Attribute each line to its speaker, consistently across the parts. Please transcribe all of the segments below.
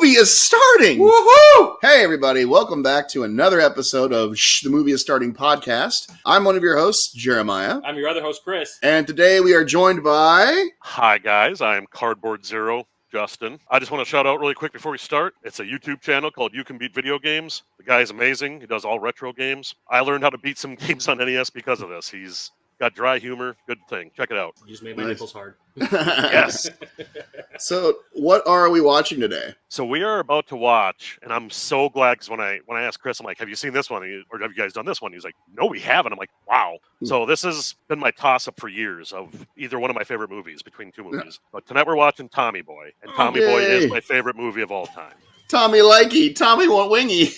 Speaker 1: movie is starting!
Speaker 2: Woohoo!
Speaker 1: Hey, everybody. Welcome back to another episode of The Movie is Starting podcast. I'm one of your hosts, Jeremiah.
Speaker 2: I'm your other host, Chris.
Speaker 1: And today we are joined by...
Speaker 3: Hi, guys. I'm Cardboard Zero, Justin. I just want to shout out really quick before we start. It's a YouTube channel called You Can Beat Video Games. The guy is amazing. He does all retro games. I learned how to beat some games on NES because of this. He's got dry humor. Good thing. Check it out.
Speaker 2: You just made my nipples hard.
Speaker 3: Yes.
Speaker 1: So, what are we watching today?
Speaker 3: So we are about to watch, and I'm so glad because when I asked Chris, I'm like, "Have you seen this one? Or have you guys done this one?" He's like, "No, we haven't." I'm like, "Wow." So this has been my toss-up for years of either one of my favorite movies between two movies. But tonight we're watching Tommy Boy, and Tommy Boy is my favorite movie of all time.
Speaker 1: Tommy Likey, Tommy Want Wingy.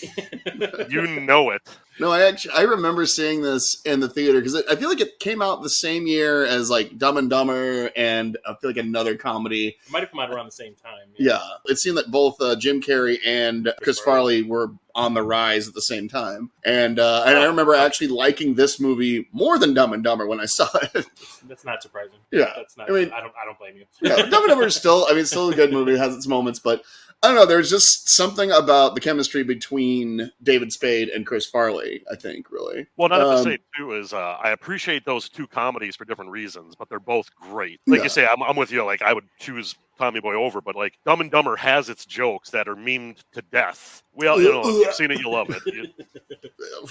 Speaker 3: You know it.
Speaker 1: No, I remember seeing this in the theater because I feel like it came out the same year as like Dumb and Dumber and I feel like another comedy.
Speaker 2: It might have come out around the same time.
Speaker 1: Yeah, it seemed that both Jim Carrey and Chris Farley were on the rise at the same time. And I remember actually liking this movie more than Dumb and Dumber when I saw it.
Speaker 2: That's not surprising.
Speaker 1: Yeah,
Speaker 2: that's not.
Speaker 1: I mean,
Speaker 2: I don't blame you.
Speaker 1: Yeah, Dumb and Dumber is still a good movie. It has its moments, but I don't know. There's just something about the chemistry between David Spade and Chris Farley, I think, really.
Speaker 3: Well, another to say, too, is I appreciate those two comedies for different reasons, but they're both great. Like you say, I'm with you. Like, I would choose Tommy Boy over, but like Dumb and Dumber has its jokes that are memed to death. Well, if you've seen it, you love it.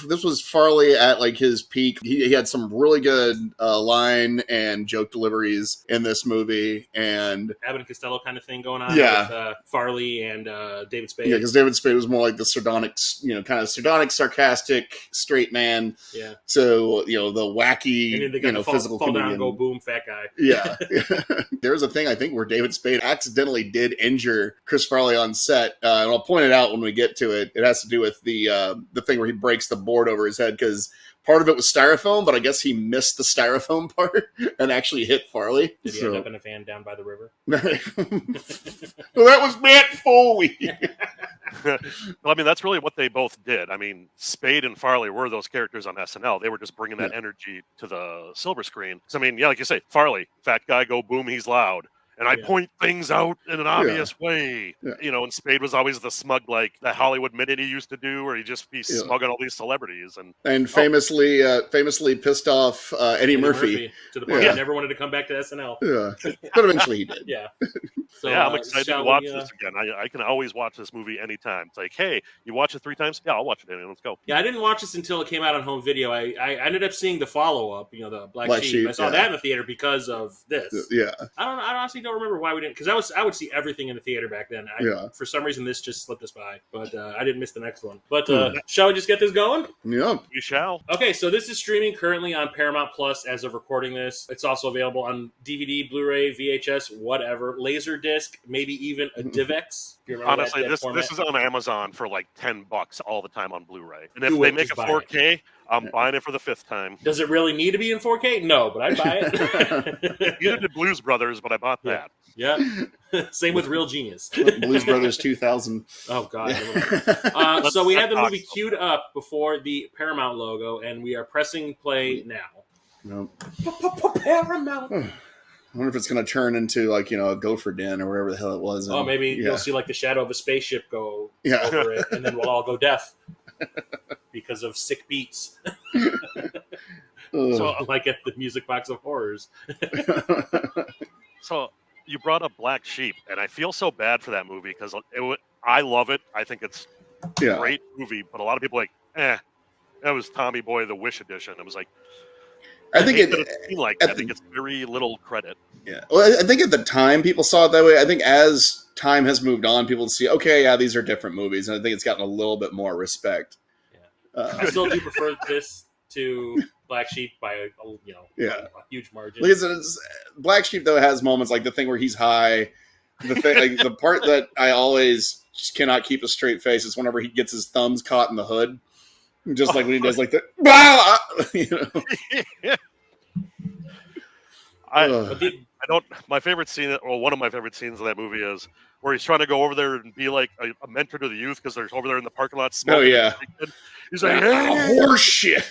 Speaker 1: This was Farley at like his peak. He had some really good line and joke deliveries in this movie, and
Speaker 2: Abbott and Costello kind of thing going on with Farley and David Spade.
Speaker 1: Yeah, because David Spade was more like the sardonic, kind of sardonic, sarcastic, straight man.
Speaker 2: Yeah.
Speaker 1: So the wacky,
Speaker 2: and then
Speaker 1: physical
Speaker 2: fall
Speaker 1: comedian.
Speaker 2: down, go boom, fat guy.
Speaker 1: Yeah. There was a thing I think where David Spade accidentally did injure Chris Farley on set, and I'll point it out when we get to it. It has to do with the thing where he breaks the board over his head because part of it was styrofoam, but I guess he missed the styrofoam part and actually hit Farley.
Speaker 2: Did he end up in a van down by the river?
Speaker 1: Well, that was Matt Foley.
Speaker 3: Well, I mean, that's really what they both did. I mean, Spade and Farley were those characters on SNL. They were just bringing that energy to the silver screen. So, I mean, like you say, Farley, fat guy, go boom, he's loud. And I point things out in an obvious way. Yeah. And Spade was always the smug, like that Hollywood Minute he used to do, where he'd just be smug on all these celebrities. And
Speaker 1: famously pissed off Eddie Murphy
Speaker 2: to the point he never wanted to come back to SNL.
Speaker 1: Yeah, but eventually he did.
Speaker 2: Yeah.
Speaker 3: So, I'm excited to watch this again. I can always watch this movie anytime. It's like, hey, you watch it 3 times? Yeah, I'll watch it anyway. Let's go.
Speaker 2: Yeah, I didn't watch this until it came out on home video. I ended up seeing the follow-up, the Black Sheep. I saw that in the theater because of this.
Speaker 1: Yeah.
Speaker 2: I honestly don't remember why we didn't, because I would see everything in the theater back then. For some reason, this just slipped us by, but I didn't miss the next one. But shall we just get this going?
Speaker 1: Yeah.
Speaker 3: We shall.
Speaker 2: Okay, so this is streaming currently on Paramount Plus as of recording this. It's also available on DVD, Blu-ray, VHS, whatever, Laserdisc, maybe even a DivX.
Speaker 3: Honestly, this is on Amazon for like $10 all the time on Blu-ray. And if they make a 4K, I'm buying it for the 5th time.
Speaker 2: Does it really need to be in 4K? No, but I'd buy it.
Speaker 3: Neither did Blues Brothers, but I bought that.
Speaker 2: Yeah. Same with Real Genius.
Speaker 1: Blues Brothers 2000.
Speaker 2: Oh, God. So we had the movie queued up before the Paramount logo, and we are pressing play now.
Speaker 1: Nope.
Speaker 2: Paramount.
Speaker 1: I wonder if it's going to turn into like a Gopher Den or whatever the hell it was.
Speaker 2: Oh, maybe you'll see like the shadow of a spaceship go over it, and then we'll all go deaf because of sick beats. So, like at the Music Box of Horrors.
Speaker 3: So you brought up Black Sheep, and I feel so bad for that movie because I love it. I think it's a great movie, but a lot of people are like, that was Tommy Boy the Wish edition. It was like, I think it gets very little credit.
Speaker 1: Yeah, well, I think at the time people saw it that way. I think as time has moved on, people see, these are different movies, and I think it's gotten a little bit more respect.
Speaker 2: Yeah, I still do prefer this to Black Sheep by a huge margin.
Speaker 1: Because Black Sheep though has moments like the thing where he's high. The thing, like the part that I always just cannot keep a straight face is whenever he gets his thumbs caught in the hood. Just like when he does like the,
Speaker 3: my favorite scene, or one of my favorite scenes of that movie is where he's trying to go over there and be like a mentor to the youth because they're over there in the parking lot smoking.
Speaker 1: Oh yeah.
Speaker 3: He's like, hey,
Speaker 1: horse shit.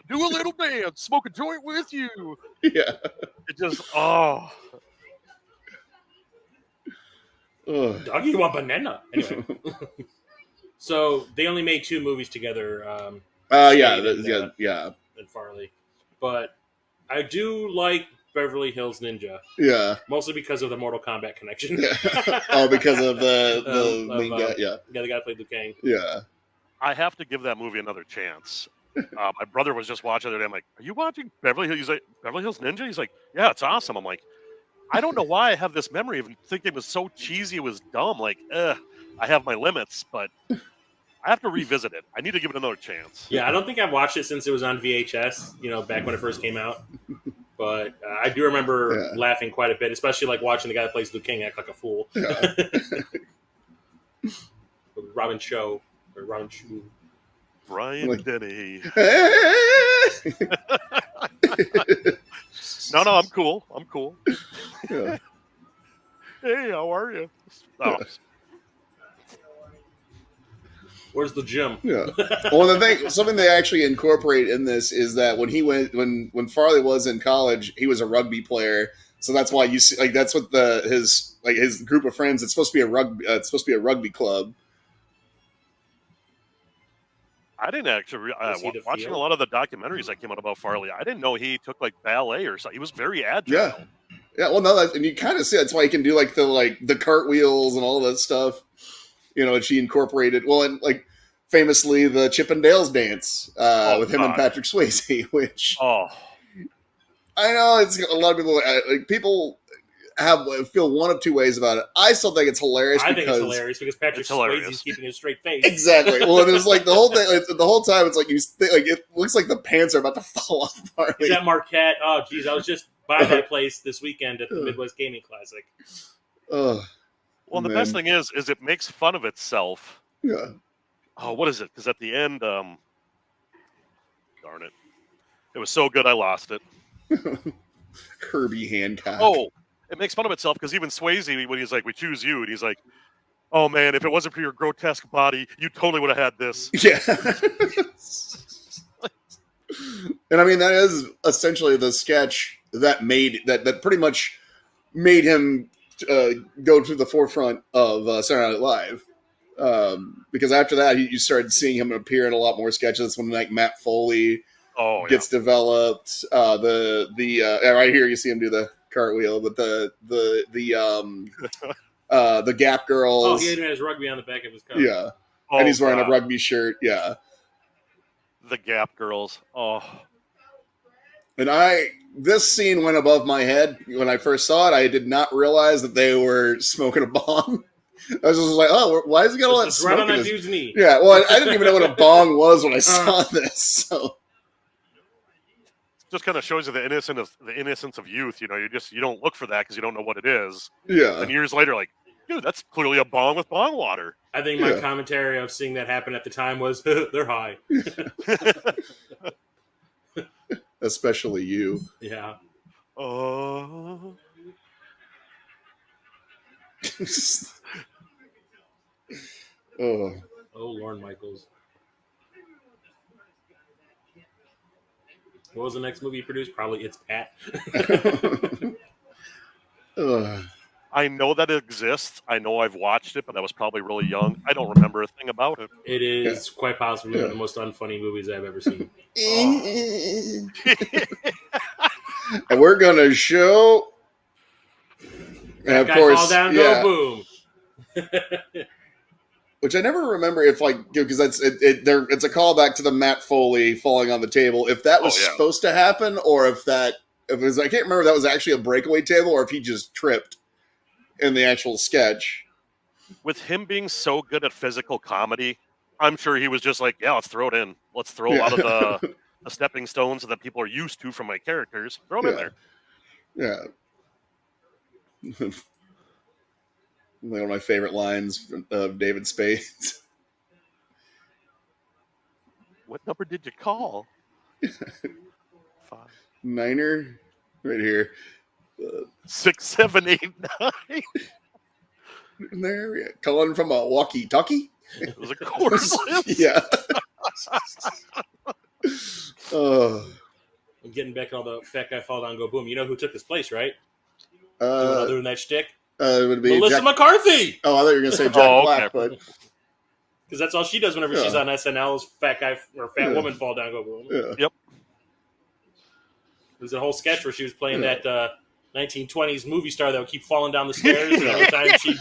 Speaker 3: Do a little dance, smoke a joint with you.
Speaker 1: Yeah.
Speaker 3: It just
Speaker 1: Ugh.
Speaker 2: Doggy, you want banana? Anyway. So they only made 2 movies together.
Speaker 1: Yeah,
Speaker 2: Spade
Speaker 1: yeah.
Speaker 2: and Farley. But I do like Beverly Hills Ninja.
Speaker 1: Yeah.
Speaker 2: Mostly because of the Mortal Kombat connection.
Speaker 1: Yeah. Oh, because of the main guy. Yeah.
Speaker 2: Yeah, the guy that played Liu Kang.
Speaker 1: Yeah.
Speaker 3: I have to give that movie another chance. My brother was just watching it, and I'm like, "Are you watching Beverly Hills?" He's like, "Beverly Hills Ninja." He's like, "Yeah, it's awesome." I'm like, I don't know why I have this memory of thinking it was so cheesy, it was dumb. Like, I have my limits, but I have to revisit it. I need to give it another chance.
Speaker 2: Yeah, I don't think I've watched it since it was on VHS, back when it first came out. But I do remember laughing quite a bit, especially like watching the guy that plays Liu Kang act like a fool.
Speaker 1: Yeah.
Speaker 2: Robin Cho or Robin Chu.
Speaker 3: Brian Denny. No, I'm cool.
Speaker 1: Yeah.
Speaker 3: Hey, how are you? Oh.
Speaker 2: Where's the gym?
Speaker 1: Yeah. Well, something they actually incorporate in this is that when Farley was in college, he was a rugby player. So that's why you see, like, that's what his group of friends. It's supposed to be a rugby club.
Speaker 3: I didn't actually watching a lot of the documentaries that came out about Farley. I didn't know he took like ballet or something. He was very agile.
Speaker 1: Yeah. Well, no, and you kind of see that's why he can do like the cartwheels and all that stuff. And she incorporated and like famously the Chippendales dance with him and Patrick Swayze, which I know it's a lot of people people feel one of two ways about it. I still think it's hilarious.
Speaker 2: I think it's hilarious because Patrick Swayze's keeping a straight face.
Speaker 1: Exactly. Well, it was like the whole thing. The whole time, it's like you think like it looks like the pants are about to fall off.
Speaker 2: Is that Marquette? Oh, geez, I was just by that place this weekend at the Midwest Gaming Classic.
Speaker 3: Well, the best thing is it makes fun of itself.
Speaker 1: Yeah.
Speaker 3: Oh, what is it? Because at the end, darn it, it was so good I lost it.
Speaker 1: Herbie Hancock.
Speaker 3: Oh, it makes fun of itself because even Swayze, when he's like, "We choose you," and he's like, "Oh man, if it wasn't for your grotesque body, you totally would have had this."
Speaker 1: Yeah. And I mean, that is essentially the sketch that pretty much made him go to the forefront of Saturday Night Live. Because after that, you started seeing him appear in a lot more sketches. When like Matt Foley gets developed, right here you see him do the cartwheel, but the Gap Girls.
Speaker 2: Oh, he even has rugby on the back of his coat.
Speaker 1: Yeah, and he's wearing a rugby shirt. Yeah,
Speaker 3: the Gap Girls. Oh,
Speaker 1: and this scene went above my head when I first saw it. I did not realize that they were smoking a bong. I was just like, oh, why is he got all that smoke?
Speaker 2: Right on that dude's knee.
Speaker 1: Yeah, well, I didn't even know what a bong was when I saw this. So
Speaker 3: just kind of shows you the innocence of youth. You don't look for that because you don't know what it is.
Speaker 1: Yeah.
Speaker 3: And years later, like, dude, that's clearly a bong with bong water.
Speaker 2: I think my commentary of seeing that happen at the time was, they're high.
Speaker 1: Especially you.
Speaker 2: Yeah.
Speaker 1: Oh,
Speaker 2: Lorne Michaels. What was the next movie you produced? Probably It's Pat.
Speaker 3: I know that it exists. I know I've watched it, but I was probably really young. I don't remember a thing about it.
Speaker 2: It is quite possibly one of the most unfunny movies I've ever seen.
Speaker 1: And we're gonna show.
Speaker 2: And of course, fall down, go boom.
Speaker 1: Which I never remember if because it's a callback to the Matt Foley falling on the table. If that was supposed to happen, or if it was, I can't remember if that was actually a breakaway table or if he just tripped in the actual sketch.
Speaker 3: With him being so good at physical comedy, I'm sure he was just like, yeah, let's throw it in. Let's throw a lot of the stepping stones that people are used to from my characters. Throw them in there.
Speaker 1: Yeah. One of my favorite lines of David Spade.
Speaker 3: What number did you call? 5.
Speaker 1: Niner, right here.
Speaker 3: 6, 7, 8, 9.
Speaker 1: There, calling from a walkie-talkie.
Speaker 3: It was a course.
Speaker 1: Yeah.
Speaker 2: I'm getting back all the fat guy fall down, go boom. You know who took his place, right? Other than that shtick?
Speaker 1: It would be
Speaker 2: Melissa
Speaker 1: Jack...
Speaker 2: McCarthy.
Speaker 1: Oh, I thought you were going to say Jack Black, but
Speaker 2: because that's all she does whenever she's on SNL is fat guy or fat woman fall down, go boom.
Speaker 1: Yeah.
Speaker 3: Yep.
Speaker 2: There's a whole sketch where she was playing that 1920s movie star that would keep falling down the stairs. And every time she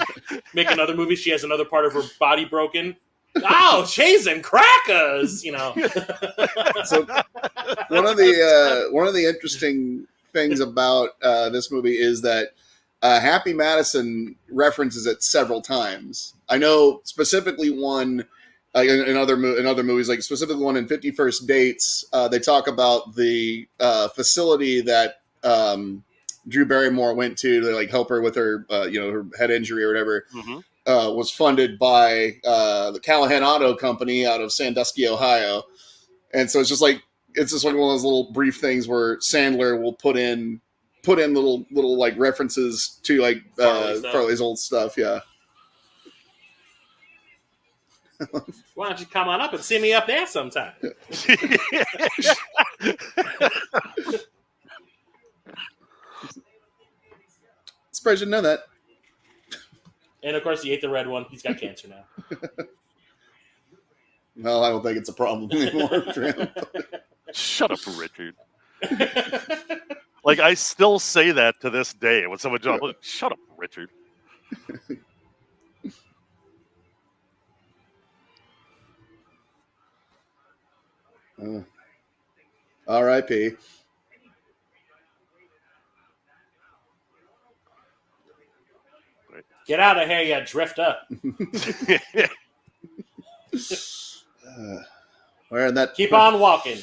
Speaker 2: make another movie, she has another part of her body broken. Oh, cheese and crackers, you know.
Speaker 1: So one of the interesting things about this movie is that Happy Madison references it several times. I know specifically one in other movies, like specifically one in 50 First Dates. They talk about the facility that Drew Barrymore went to like help her with her her head injury or whatever.
Speaker 3: Mm-hmm.
Speaker 1: Was funded by the Callahan Auto Company out of Sandusky, Ohio, and so it's just like one of those little brief things where Sandler will put in little like references to like Farley's old stuff. Yeah.
Speaker 2: Why don't you come on up and see me up there sometime?
Speaker 1: Surprised you didn't know that.
Speaker 2: And of course, he ate the red one. He's got cancer now.
Speaker 1: Well, I don't think it's a problem anymore for him.
Speaker 3: Shut up, Richard. Like, I still say that to this day when someone jumps. Like, shut up, Richard.
Speaker 1: R.I.P.
Speaker 2: Get out of here, you drifter.
Speaker 1: Wearing that.
Speaker 2: Keep on walking.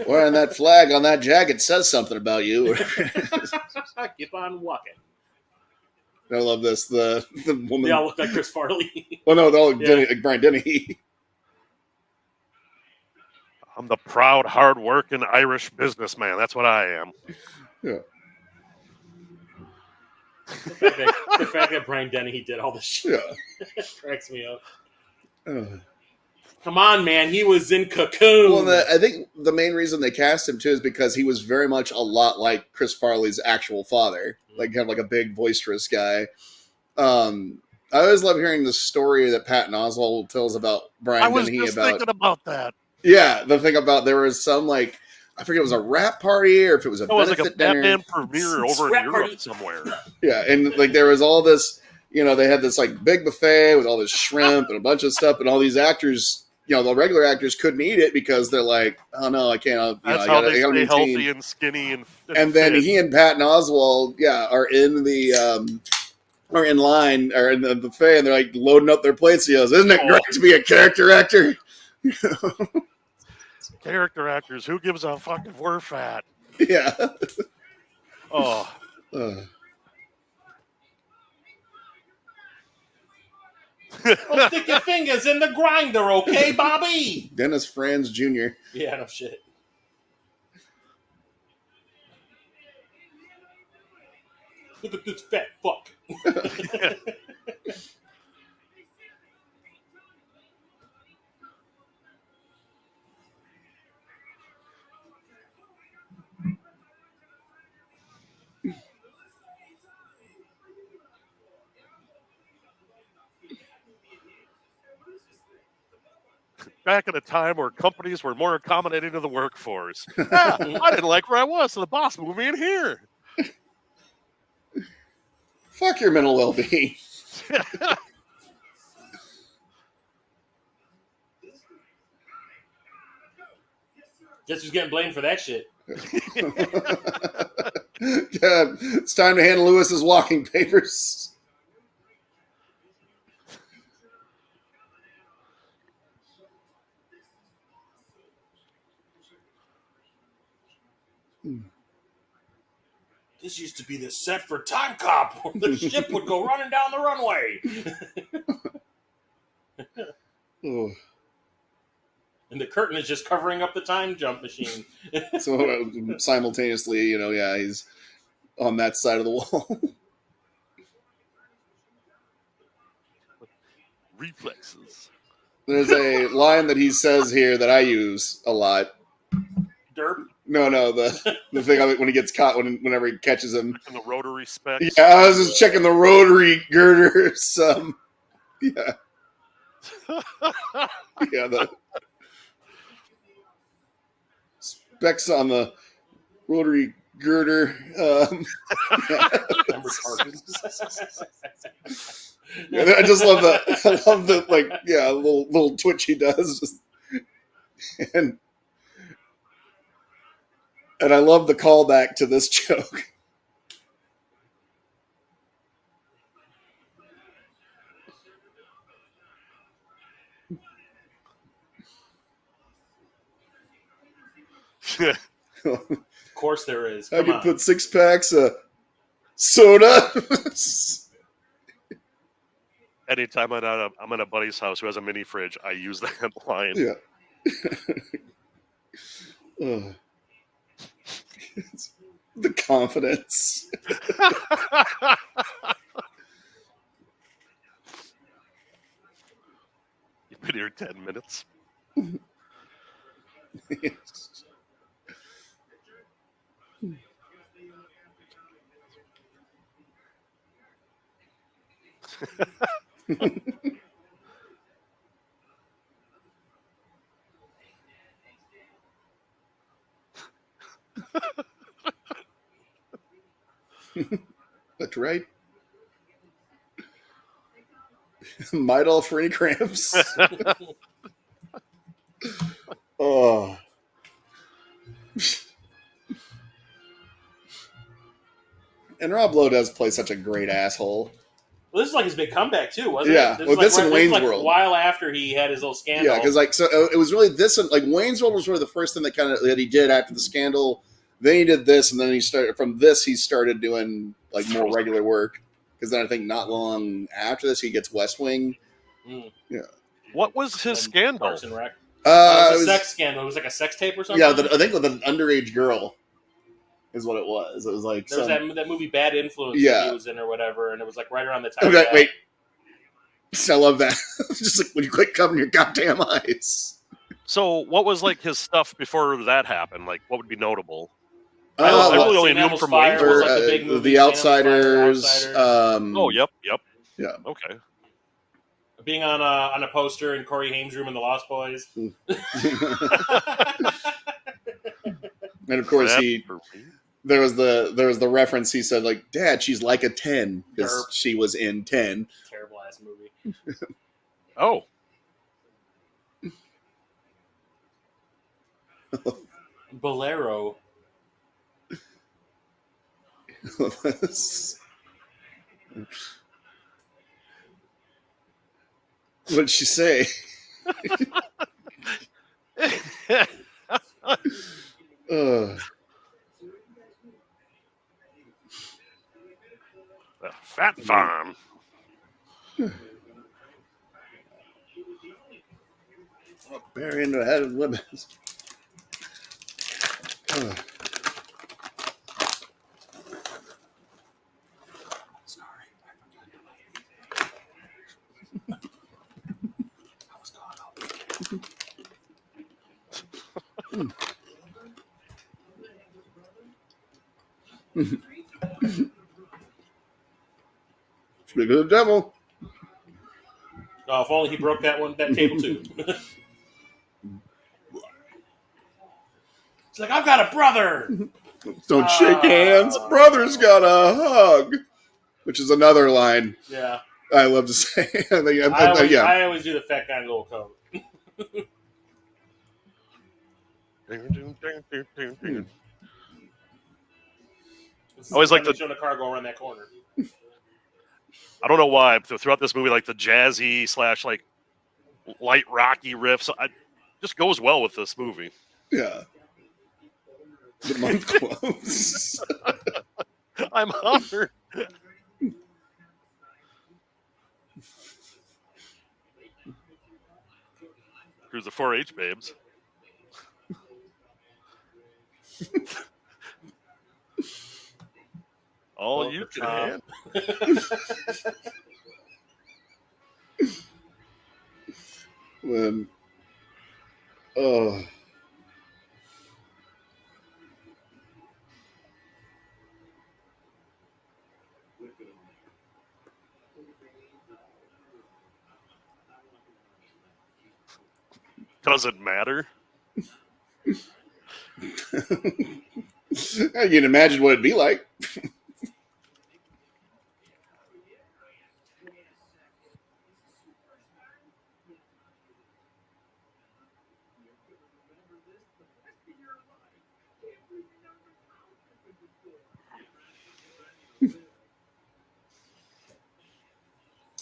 Speaker 1: Wearing that flag on that jacket says something about you.
Speaker 2: Keep on walking.
Speaker 1: I love this. The woman.
Speaker 2: They all look like Chris Farley.
Speaker 1: Well, no, they all look like Brian Dennehy.
Speaker 3: I'm the proud, hard-working Irish businessman. That's what I am.
Speaker 1: Yeah.
Speaker 2: The fact that Brian Dennehy did all this shit cracks me up. Come on, man. He was in Cocoon.
Speaker 1: Well, I think the main reason they cast him, too, is because he was very much a lot like Chris Farley's actual father. Like, kind of like a big, boisterous guy. I always love hearing the story that Patton Oswalt tells about Brian Dennehy.
Speaker 3: I was just thinking about that.
Speaker 1: Yeah, the thing about there was some, like, I forget, it was a rap party or if it was a benefit
Speaker 3: like a
Speaker 1: dinner.
Speaker 3: Batman premiere over in Europe somewhere.
Speaker 1: Yeah, and like there was all this, they had this like big buffet with all this shrimp and a bunch of stuff, and all these actors, the regular actors couldn't eat it because they're like, oh no, I can't.
Speaker 3: That's how they stay healthy and skinny and
Speaker 1: then he and Patton Oswalt, are in the or in line or in the buffet, and they're like loading up their plates. He goes, "Isn't it great to be a character actor?"
Speaker 3: Character actors, who gives a fuck if we're fat?
Speaker 1: Yeah.
Speaker 3: Oh.
Speaker 2: Well, stick your fingers in the grinder, okay, Bobby?
Speaker 1: Dennis Franz Jr.
Speaker 2: Yeah, no shit. Look at this fat fuck.
Speaker 3: Back in a time where companies were more accommodating to the workforce. I didn't like where I was, so the boss moved me in here.
Speaker 1: Fuck your mental well-being.
Speaker 2: Guess who's getting blamed for that shit?
Speaker 1: It's time to hand Lewis's walking papers.
Speaker 2: This used to be the set for Time Cop, where the ship would go running down the runway. And the curtain is just covering up the time jump machine.
Speaker 1: So simultaneously, he's on that side of the wall.
Speaker 3: Reflexes.
Speaker 1: There's a line that he says here that I use a lot.
Speaker 2: Derp?
Speaker 1: No, the thing of it when he gets caught whenever he catches him.
Speaker 3: And the rotary specs.
Speaker 1: Yeah, I was just checking the rotary girders. Yeah, yeah, the specs on the rotary girder.
Speaker 2: I'm retarded.
Speaker 1: Yeah, I just love that. I love the little twitch he does, and I love the callback to this joke.
Speaker 2: Of course there is.
Speaker 1: I
Speaker 2: Come
Speaker 1: could
Speaker 2: on.
Speaker 1: put 6 packs of soda.
Speaker 3: Anytime I'm at a buddy's house who has a mini fridge, I use that line.
Speaker 1: Yeah. The confidence.
Speaker 3: You've been here 10 minutes.
Speaker 1: That's right. Midol for any cramps. Oh. And Rob Lowe does play such a great asshole.
Speaker 2: Well, this is like his big comeback too, wasn't
Speaker 1: Yeah,
Speaker 2: it?
Speaker 1: well, this and Wayne's
Speaker 2: like
Speaker 1: World.
Speaker 2: A while after he had his little scandal.
Speaker 1: Yeah, because it was really this and Wayne's World was really the first thing that he did after the scandal. Then he did this, and then he started doing more regular work. Because then I think not long after this he gets West Wing.
Speaker 2: Mm.
Speaker 1: Yeah.
Speaker 3: What was his scandal?
Speaker 2: Parks and Rec.
Speaker 1: It
Speaker 2: It was a sex scandal. It was like a sex tape or something.
Speaker 1: Yeah, I think with an underage girl is what it was. It was like
Speaker 2: there was that movie Bad Influence that he was in or whatever, and it was like right around the time.
Speaker 1: Okay, wait. I love that. Just like when you quit covering your goddamn eyes.
Speaker 3: So, what was his stuff before that happened? Like, what would be notable?
Speaker 2: I
Speaker 3: really only knew him from Wayne's
Speaker 2: Fire was
Speaker 3: World.
Speaker 2: like the big movie.
Speaker 1: The Outsiders.
Speaker 3: Yep.
Speaker 1: Yeah.
Speaker 3: Okay.
Speaker 2: Being on a poster in Corey Haim's room in The Lost Boys.
Speaker 1: And of course there was the reference. He said Dad, she's like a 10 because she was in 10.
Speaker 2: Terrible ass movie.
Speaker 3: Oh.
Speaker 2: Bolero.
Speaker 1: What'd she say?
Speaker 3: The Fat Farm.
Speaker 1: Burying the head of women. Speak of the devil.
Speaker 2: Oh, if only he broke that table too. It's like, I've got a brother.
Speaker 1: Don't shake hands. Brother's got a hug. Which is another line.
Speaker 2: Yeah.
Speaker 1: I love to say.
Speaker 2: I always do the fat guy in a little coat.
Speaker 3: I always like
Speaker 2: showing a car go around that corner.
Speaker 3: I don't know why, but throughout this movie, the jazzy / light rocky riffs, just goes well with this movie.
Speaker 1: Yeah. The month close.
Speaker 3: I'm honored. Here's the 4-H babes. All you can.
Speaker 1: When,
Speaker 3: doesn't matter.
Speaker 1: You can imagine what it'd be like.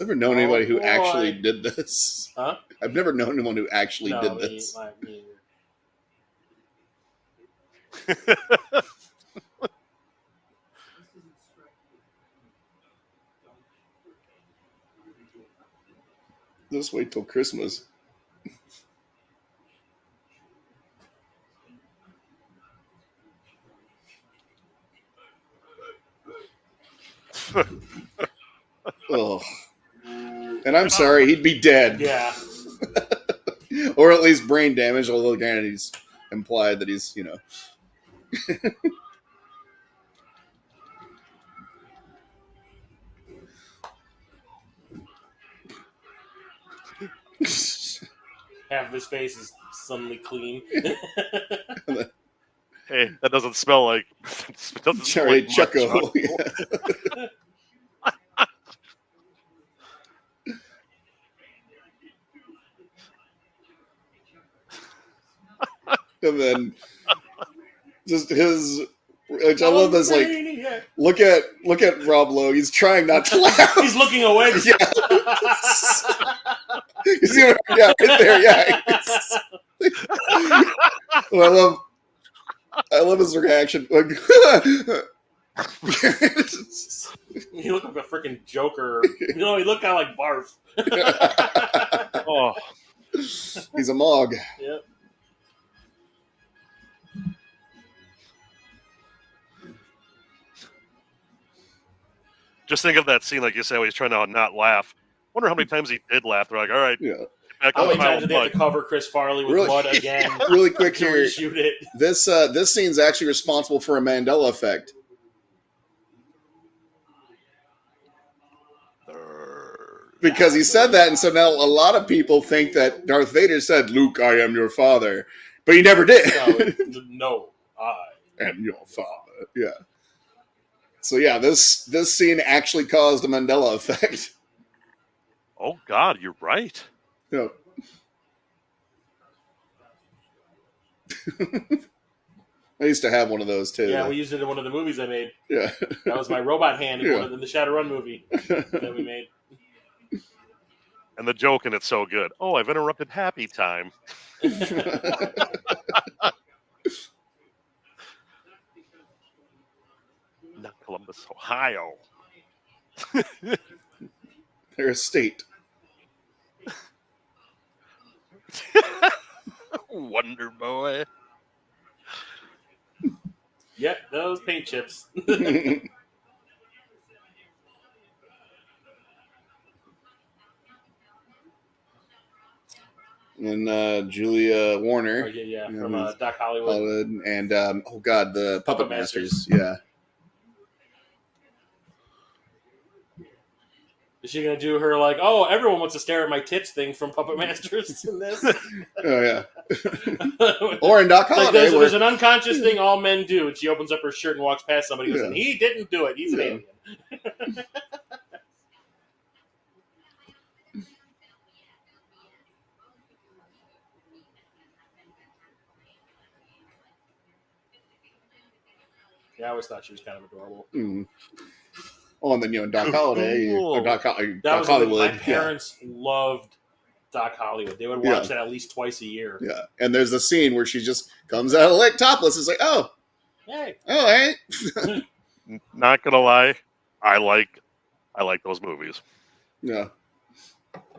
Speaker 1: I've never known anybody who actually did this.
Speaker 2: Huh?
Speaker 1: I've never known anyone who actually did
Speaker 2: me
Speaker 1: this.
Speaker 2: either.
Speaker 1: Just wait till Christmas. Oh. And I'm sorry, he'd be dead.
Speaker 2: Yeah.
Speaker 1: Or at least brain damage, although again he's implied that he's,
Speaker 2: Half of his face is suddenly clean.
Speaker 3: Hey, that doesn't smell like. It doesn't smell
Speaker 1: Charlie
Speaker 3: like
Speaker 1: Chucko.
Speaker 3: much.
Speaker 1: Yeah. And then just his, which I love this, like, look at Rob Lowe. He's trying not to laugh.
Speaker 2: He's looking away.
Speaker 1: Yeah. Yeah, right there. Yeah. Well, I love his reaction. Like,
Speaker 2: he looked like a freaking Joker. He looked kind of like Barf.
Speaker 3: Oh,
Speaker 1: he's a Mog.
Speaker 2: Yep.
Speaker 3: just think of that scene, like you said, where he's trying to not laugh. Wonder how many times he did laugh. They're like, all right,
Speaker 1: Yeah.
Speaker 3: back
Speaker 2: How
Speaker 3: on
Speaker 2: many
Speaker 3: the
Speaker 2: times did they have
Speaker 3: mud.
Speaker 2: to cover Chris Farley with mud again?
Speaker 1: Really quick
Speaker 2: to
Speaker 1: here.
Speaker 2: reshoot it.
Speaker 1: This scene's actually responsible for a Mandela effect. Because he said that, and so now a lot of people think that Darth Vader said, "Luke, I am your father," but he never did.
Speaker 2: No, I
Speaker 1: am your father. Yeah. So yeah, this scene actually caused a Mandela effect.
Speaker 3: Oh God, you're right.
Speaker 1: Yeah. I used to have one of those too.
Speaker 2: Yeah, we used it in one of the movies I made.
Speaker 1: Yeah.
Speaker 2: That was my robot hand in,
Speaker 1: Yeah.
Speaker 2: in the Shadowrun movie that we made.
Speaker 3: And the joke in it's so good. Oh, I've interrupted happy time. Not Columbus, Ohio.
Speaker 1: They're a state.
Speaker 3: Wonder Boy.
Speaker 2: Yep, those paint chips.
Speaker 1: And Julia Warner.
Speaker 2: Oh, yeah, from Doc Hollywood.
Speaker 1: And oh God, the Puppet Masters. Yeah.
Speaker 2: Is she gonna do her like, oh, everyone wants to stare at my tits thing from Puppet Masters in this?
Speaker 1: Oh yeah. Or in Doc Holliday,
Speaker 2: like there's an unconscious thing all men do, and she opens up her shirt and walks past somebody and goes,
Speaker 1: Yeah.
Speaker 2: he didn't do it. He's an alien. Yeah, I always thought she was kind of adorable.
Speaker 1: Mm. Oh, and then in Doc Holliday, or Doc Hollywood.
Speaker 2: My parents loved Doc Hollywood. They would watch that at least twice a year.
Speaker 1: Yeah, and there's a scene where she just comes out of the lake topless. It's like,
Speaker 2: hey.
Speaker 3: Not gonna lie, I like those movies.
Speaker 1: Yeah.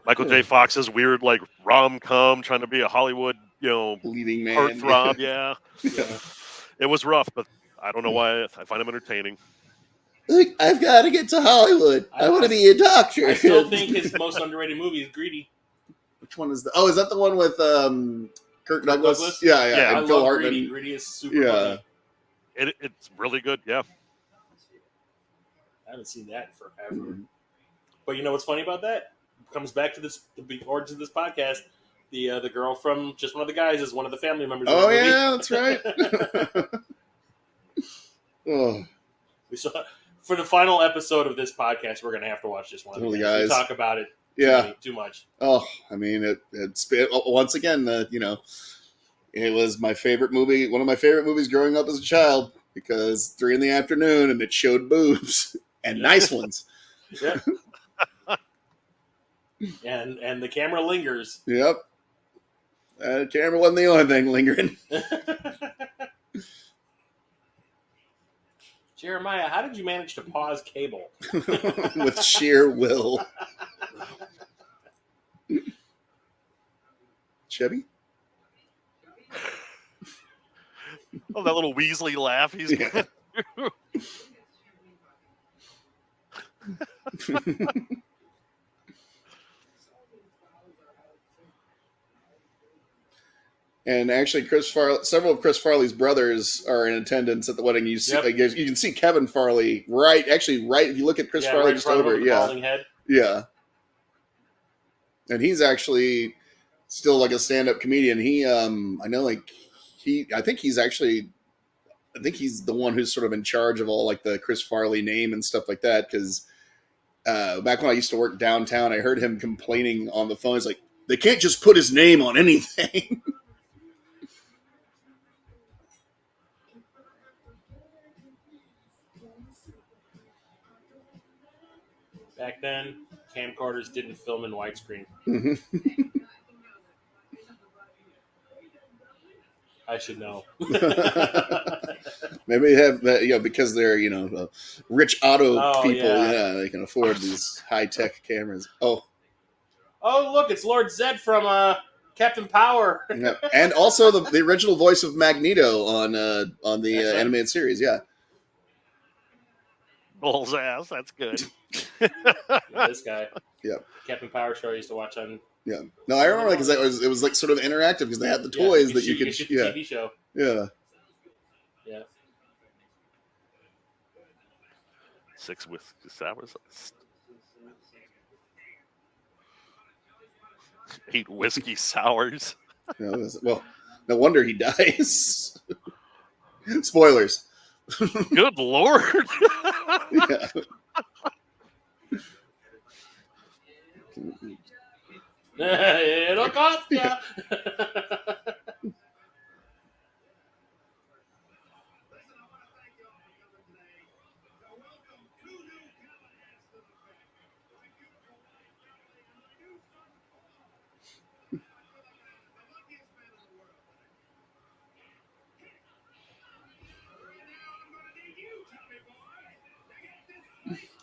Speaker 3: Michael J. Fox's weird like rom-com, trying to be a Hollywood,
Speaker 1: leading man,
Speaker 3: heartthrob. Yeah. It was rough, but I don't know why. I find him entertaining.
Speaker 1: Look, I've got to get to Hollywood. I want to be a doctor.
Speaker 2: I still think his most underrated movie is Greedy.
Speaker 1: Which one is that? Oh, is that the one with Kirk Douglas? Yeah.
Speaker 2: And Phil Hartman. Greedy is super funny.
Speaker 3: It's really good. Yeah.
Speaker 2: I haven't seen that in forever. Mm-hmm. But you know what's funny about that? It comes back to the origins of this podcast. The girl from Just One of the Guys is one of the family members.
Speaker 1: Oh
Speaker 2: of the movie.
Speaker 1: yeah, that's right. Oh,
Speaker 2: We saw for the final episode of this podcast. We're gonna have to watch Just One of the Guys. We talk about it. Too much.
Speaker 1: Oh, I mean, it's once again it was my favorite movie. One of my favorite movies growing up as a child because 3 PM and it showed boobs and nice ones.
Speaker 2: Yeah. and the camera lingers.
Speaker 1: Yep. The camera wasn't the only thing lingering.
Speaker 2: Jeremiah, how did you manage to pause cable?
Speaker 1: With sheer will. Chevy?
Speaker 3: Oh, that little Weasley laugh he's got.
Speaker 1: And actually, several of Chris Farley's brothers are in attendance at the wedding. You see, you can see Kevin Farley right. If you look at Chris Farley just over,
Speaker 2: head.
Speaker 1: Yeah. And he's actually still like a stand-up comedian. I think he's the one who's sort of in charge of all like the Chris Farley name and stuff like that. Because back when I used to work downtown, I heard him complaining on the phone. He's like, they can't just put his name on anything.
Speaker 2: Back then, camcorders didn't film in widescreen.
Speaker 1: Mm-hmm.
Speaker 2: I should know.
Speaker 1: Maybe they have that, because they're rich auto people.
Speaker 2: Yeah.
Speaker 1: They can afford these high tech cameras. Oh,
Speaker 2: look, it's Lord Zed from Captain Power.
Speaker 1: Yeah. And also the original voice of Magneto on the animated series. Yeah.
Speaker 3: Bull's ass. That's good.
Speaker 2: This guy.
Speaker 1: Yeah.
Speaker 2: Captain Power show I used to watch on.
Speaker 1: Yeah. No, I remember because it was like sort of interactive because they had the toys that you could.
Speaker 2: Yeah. TV show.
Speaker 1: Yeah.
Speaker 2: Yeah.
Speaker 3: 6 whiskey sours. 8 whiskey sours.
Speaker 1: Well, no wonder he dies. Spoilers.
Speaker 3: Good Lord.
Speaker 1: Yeah.
Speaker 2: It'll cost ya.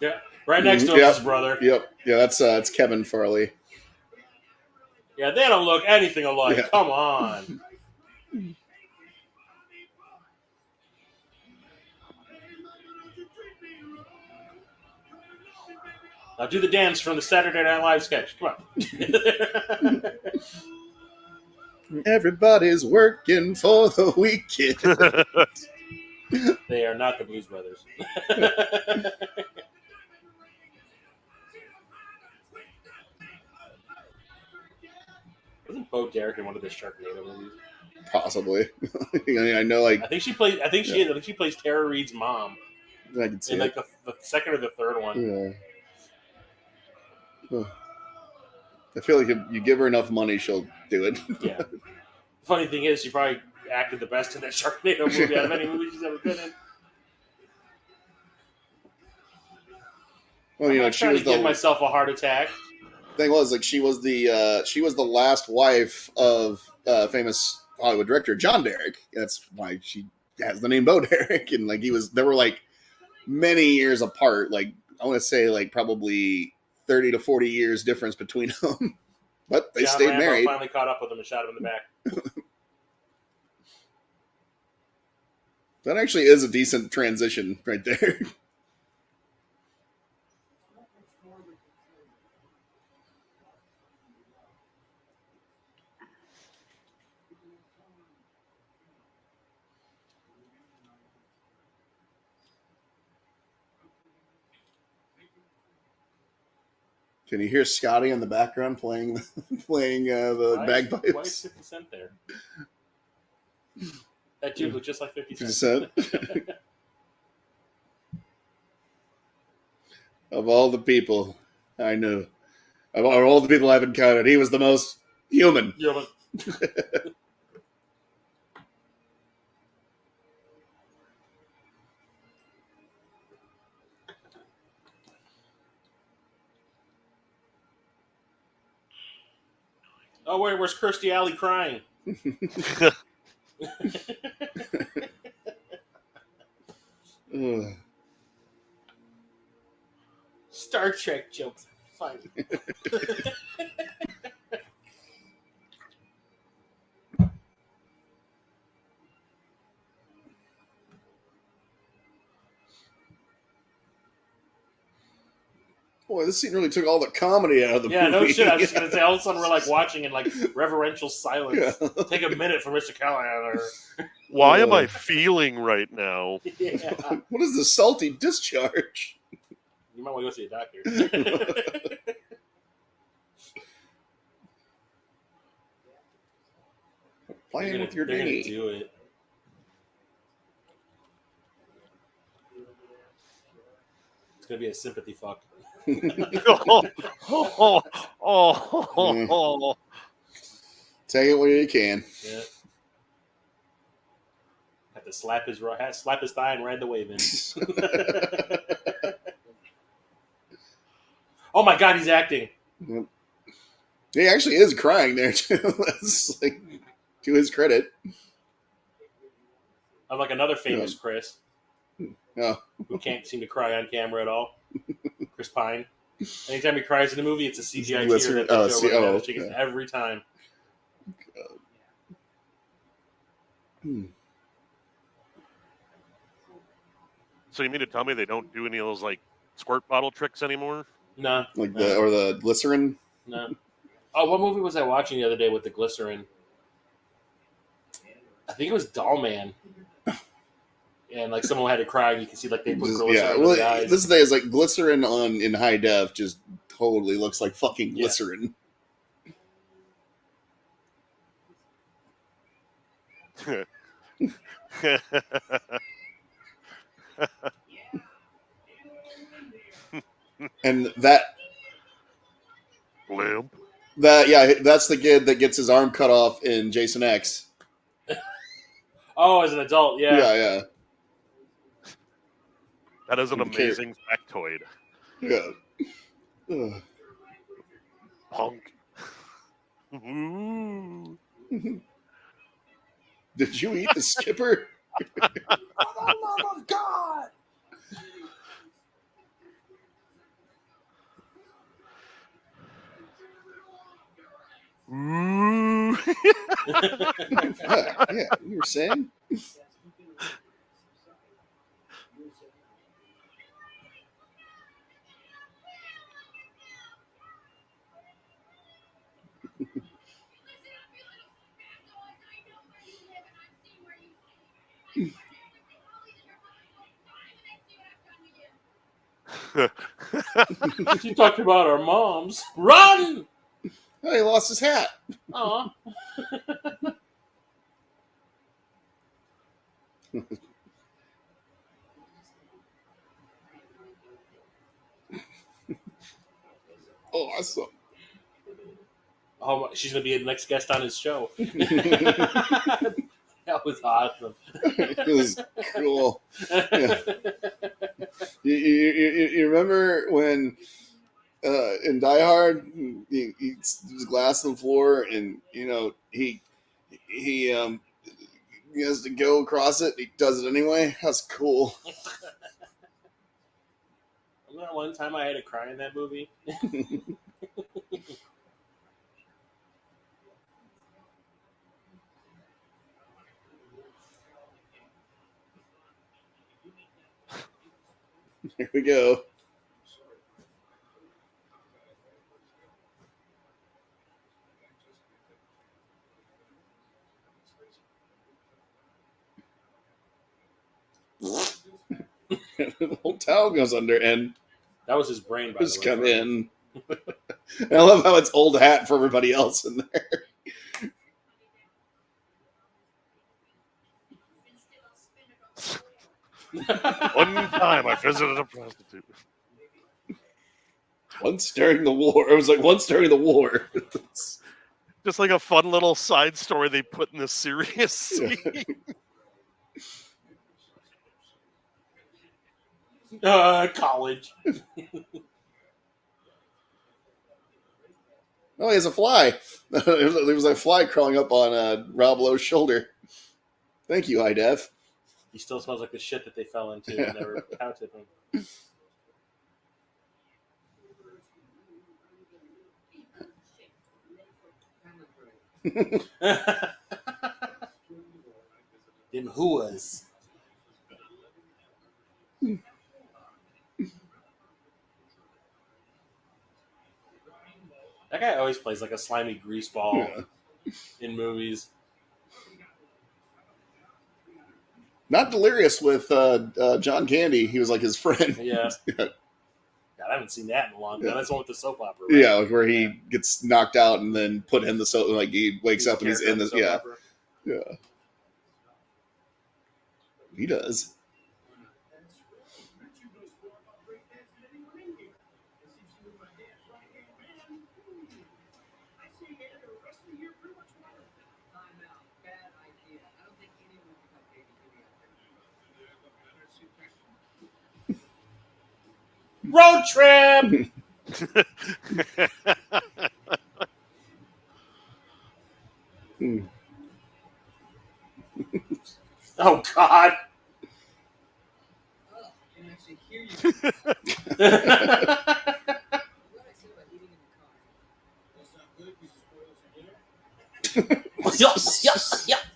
Speaker 2: Yeah, right next to him is his brother.
Speaker 1: Yep. Yeah, that's Kevin Farley.
Speaker 2: Yeah, they don't look anything alike. Yeah. Come on. Now do the dance from the Saturday Night Live sketch. Come on.
Speaker 1: Everybody's working for the weekend.
Speaker 2: They are not the Blues Brothers. Wasn't Bo Derek in one of the Sharknado movies?
Speaker 1: Possibly. I know, like.
Speaker 2: I think she plays. I think she plays Tara Reid's mom.
Speaker 1: I can see
Speaker 2: in like the second or the third one.
Speaker 1: Yeah. I feel like if you give her enough money, she'll do it.
Speaker 2: Yeah. The funny thing is, she probably acted the best in that Sharknado movie out of any movie she's ever been in.
Speaker 1: Well,
Speaker 2: I'm trying to give myself a heart attack.
Speaker 1: Thing was, like, she was the last wife of famous Hollywood director John Derek. That's why she has the name Bo Derek, and like they were like many years apart. Like I want to say like probably 30 to 40 years difference between them, but they stayed married.
Speaker 2: Finally caught up with him and shot him in the back.
Speaker 1: That actually is a decent transition right there. Can you hear Scotty in the background playing the bagpipes?
Speaker 2: Why is 50 Cent there? That dude looked just like 50
Speaker 1: 50
Speaker 2: Cent.
Speaker 1: Cent? Of all the people I knew, of all the people I've encountered, he was the most human.
Speaker 2: Yeah, but oh, where's Kirstie Alley crying?
Speaker 1: Ugh.
Speaker 2: Star Trek jokes are funny.
Speaker 1: Boy, this scene really took all the comedy out of the movie.
Speaker 2: Yeah, no shit. I was just gonna say, all of a sudden we're like watching in like reverential silence.
Speaker 1: Yeah.
Speaker 2: Take a minute for Mr. Callahan.
Speaker 3: Why am I feeling right now?
Speaker 2: Yeah.
Speaker 1: What is the salty discharge?
Speaker 2: You might want to go see a doctor.
Speaker 1: Playing with your
Speaker 2: they're gonna
Speaker 1: knee.
Speaker 2: do it. It's gonna be a sympathy fuck.
Speaker 3: Oh.
Speaker 1: Take it where you can.
Speaker 2: Yeah. Have to slap his thigh and ride the wave in. Oh my god, he's acting.
Speaker 1: Yep. He actually is crying there too. That's like to his credit.
Speaker 2: I'm like another famous Chris
Speaker 1: Oh.
Speaker 2: who can't seem to cry on camera at all. Chris Pine. Anytime he cries in a movie, it's a CGI tear that they show
Speaker 1: yeah.
Speaker 2: every time.
Speaker 3: So you mean to tell me they don't do any of those like squirt bottle tricks anymore?
Speaker 2: No.
Speaker 1: Like the glycerin.
Speaker 2: No. Oh, what movie was I watching the other day with the glycerin? I think it was Doll Man. And like someone had to cry, and you can see like they put glycerin in the eyes.
Speaker 1: This thing is like glycerin in high def just totally looks like fucking glycerin. And
Speaker 3: Limp.
Speaker 1: that's the kid that gets his arm cut off in Jason X.
Speaker 2: Oh, as an adult, yeah.
Speaker 1: Yeah.
Speaker 3: That is an amazing factoid.
Speaker 1: Yeah. Ugh.
Speaker 3: Punk. Ooh.
Speaker 1: Did you eat the skipper?
Speaker 2: For the love of God!
Speaker 3: Ooh.
Speaker 1: Yeah, you were saying?
Speaker 2: She talked about our moms. Run!
Speaker 1: Oh, he lost his hat.
Speaker 2: Aw.
Speaker 1: Awesome.
Speaker 2: Oh, she's gonna be the next guest on his show. That was awesome.
Speaker 1: It was cool. Yeah. You remember when in Die Hard he there's glass on the floor and he has to go across it. He does it anyway. That's cool.
Speaker 2: Remember one time I had to cry in that movie?
Speaker 1: Here we go. The whole town goes under and
Speaker 2: That was his brain, by
Speaker 1: just
Speaker 2: the way.
Speaker 1: come in. And I love how it's old hat for everybody else in there.
Speaker 3: One time I visited a prostitute.
Speaker 1: Once during the war. It was like once during the war.
Speaker 3: Just like a fun little side story they put in this serious scene.
Speaker 2: College.
Speaker 1: Oh, he has a fly. There was a fly crawling up on Rob Lowe's shoulder. Thank you, High Def.
Speaker 2: He still smells like the shit that they fell into and never counted him. Them whoas. That guy always plays like a slimy greaseball in movies.
Speaker 1: Not Delirious with John Candy. He was like his friend.
Speaker 2: Yeah. God, I haven't seen that in a long time. That's the one with the soap opera. Right?
Speaker 1: Yeah, like where he gets knocked out and then put in the soap. Like he wakes up and he's in the
Speaker 2: soap opera.
Speaker 1: Yeah. He does.
Speaker 2: Road trip. Oh God. Yeah.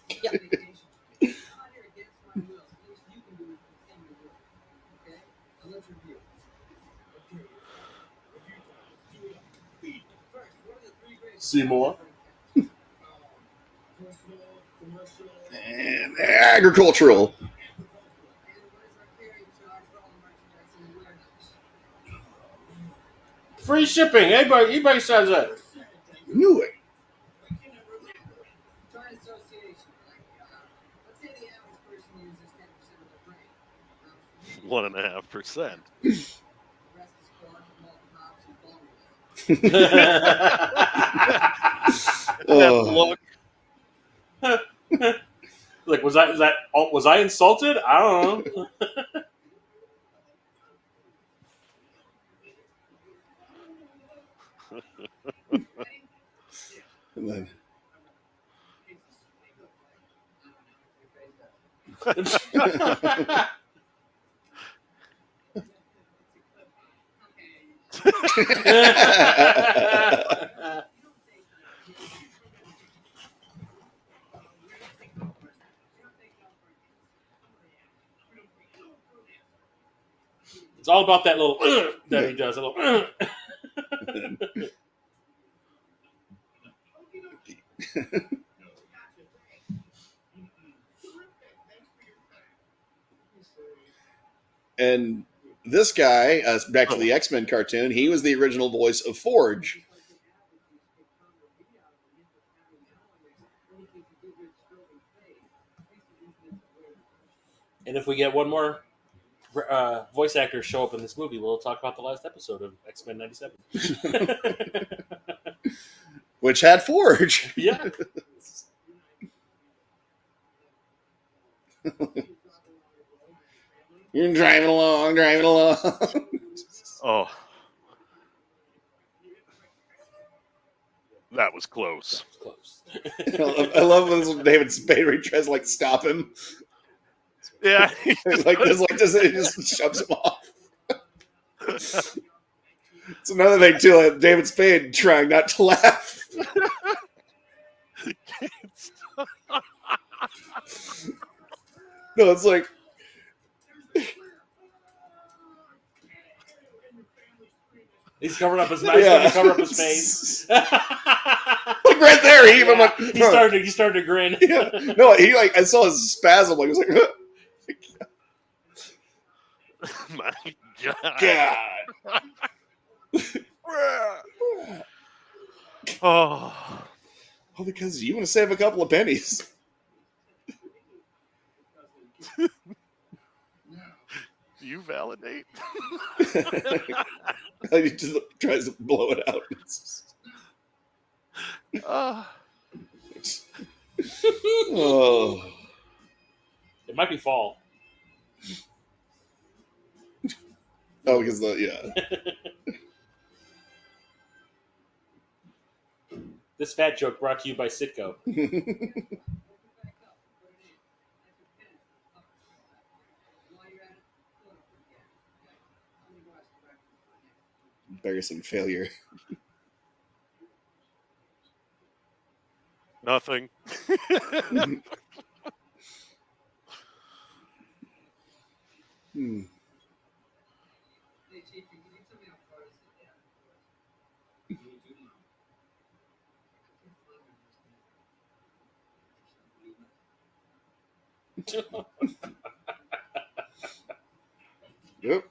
Speaker 2: Seymour.
Speaker 1: And agricultural.
Speaker 2: Free shipping. Anybody says that.
Speaker 1: Knew it.
Speaker 3: One 1.5%.
Speaker 1: Oh.
Speaker 2: Like, was I insulted? I don't know.
Speaker 1: And then
Speaker 2: It's all about that little that he does. A little.
Speaker 1: And this guy, back to the X-Men cartoon, he was the original voice of Forge.
Speaker 2: And if we get one more voice actor show up in this movie, we'll talk about the last episode of X-Men 97.
Speaker 1: Which had Forge.
Speaker 2: Yeah.
Speaker 1: You're driving along.
Speaker 3: Oh. That was close.
Speaker 1: I love when David Spade tries to like stop him.
Speaker 3: Yeah.
Speaker 1: like this, he just shoves him off. It's another thing too, like David Spade trying not to laugh. No, it's like
Speaker 2: he's covering up his mouth. Yeah. He's covering up his face.
Speaker 1: Like right there, he even went.
Speaker 2: He started to grin.
Speaker 1: Yeah. No, he like I saw his spasm. Like he was like,
Speaker 3: My God. Oh,
Speaker 1: Oh, because you want to save a couple of pennies.
Speaker 3: you validate.
Speaker 1: He just tries to blow it out. Oh.
Speaker 2: It might be fall.
Speaker 1: Oh, because yeah.
Speaker 2: This fat joke brought to you by Sitco.
Speaker 1: Embarrassing failure.
Speaker 3: Nothing.
Speaker 1: Hmm. Yep.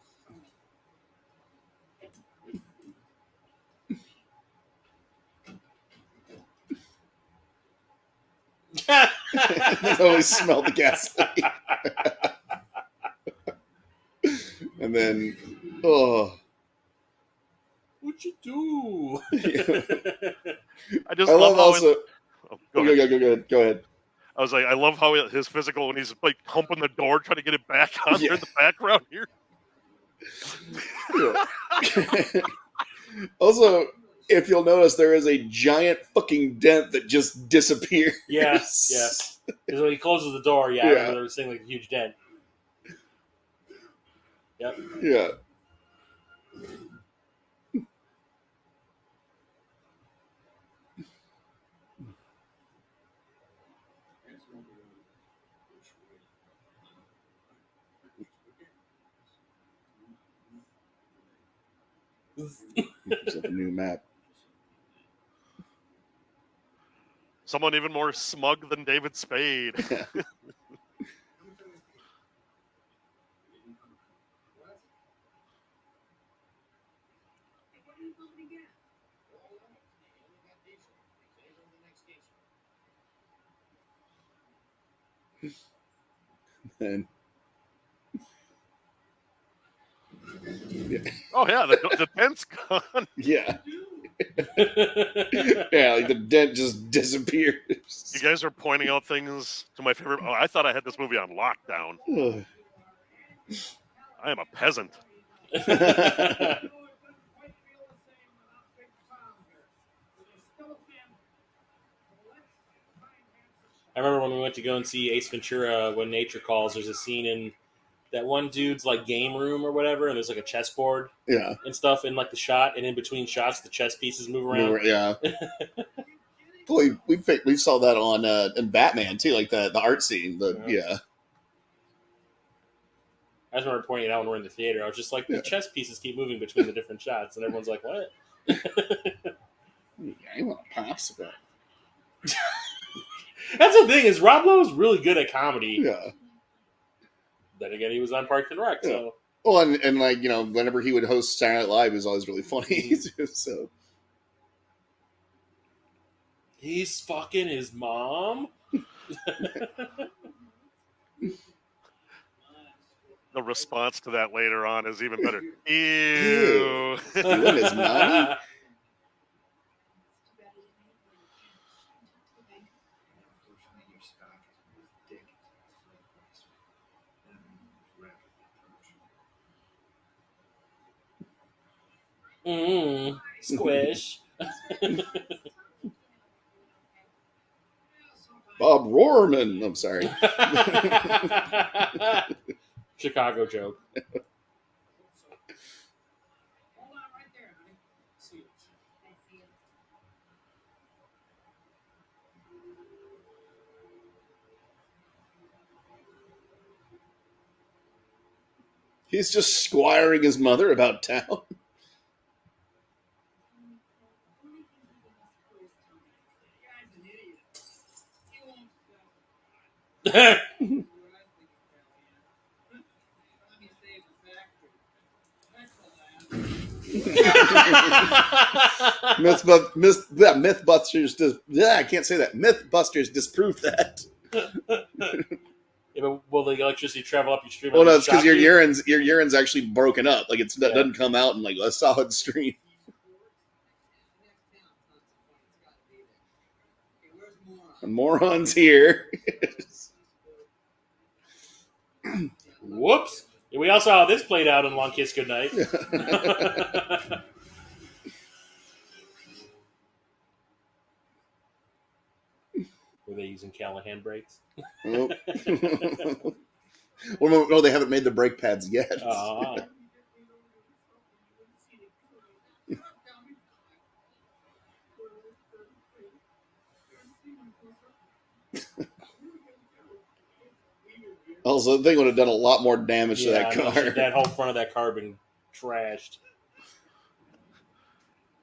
Speaker 1: They always smell the gasoline. And then, oh.
Speaker 2: What'd you do?
Speaker 3: I just
Speaker 1: I
Speaker 3: love
Speaker 1: love
Speaker 3: how
Speaker 1: also.
Speaker 3: go ahead.
Speaker 1: Go ahead.
Speaker 3: I was like, I love how his physical when he's like humping the door, trying to get it back on there in the background here.
Speaker 1: Yeah. Also, if you'll notice, there is a giant fucking dent that just disappears.
Speaker 2: Yeah. Because when he closes the door, I remember there was saying like a huge dent. Yep.
Speaker 1: Yeah. There's a new map.
Speaker 3: Someone even more smug than David Spade.
Speaker 1: And
Speaker 3: Oh yeah, the dent's gone.
Speaker 1: yeah. Yeah, like the dent just disappears.
Speaker 3: You guys are pointing out things to my favorite. Oh, I thought I had this movie on lockdown. I am a peasant.
Speaker 2: I remember when we went to go and see Ace Ventura, When Nature Calls, there's a scene in that one dude's like game room or whatever, and there's like a chessboard and stuff in like the shot, and in between shots the chess pieces move around.
Speaker 1: Yeah. we saw that on in Batman too, like the art scene. Yeah.
Speaker 2: I just remember pointing it out when we're in the theater. I was just like, the chess pieces keep moving between the different shots, and everyone's like, what?
Speaker 1: I want a popsicle.
Speaker 2: That's the thing, is Rob Lowe is really good at comedy.
Speaker 1: Yeah.
Speaker 2: Then again, he was on Parks and Rec, so.
Speaker 1: Well, and like, you know, whenever he would host Saturday Night Live, it was always really funny. So
Speaker 2: He's fucking his mom?
Speaker 3: The response to that later on is even better. Ew.
Speaker 1: You and his mommy?
Speaker 2: Squish.
Speaker 1: Bob Rohrman. I'm sorry.
Speaker 2: Chicago joke.
Speaker 1: He's just squiring his mother about town. Mythbusters. I can't say that. Mythbusters disproved that.
Speaker 2: Yeah, but will the electricity travel up your stream?
Speaker 1: Well,
Speaker 2: and
Speaker 1: no, it's because
Speaker 2: shock you?
Speaker 1: your urine's actually broken up. Like it doesn't come out in like a solid stream. And morons here.
Speaker 2: Whoops. Yeah, we all saw how this played out in Long Kiss Goodnight. Were they using Callahan brakes?
Speaker 1: Well, no, they haven't made the brake pads yet. Also, the thing would have done a lot more damage to that car.
Speaker 2: That whole front of that car been trashed.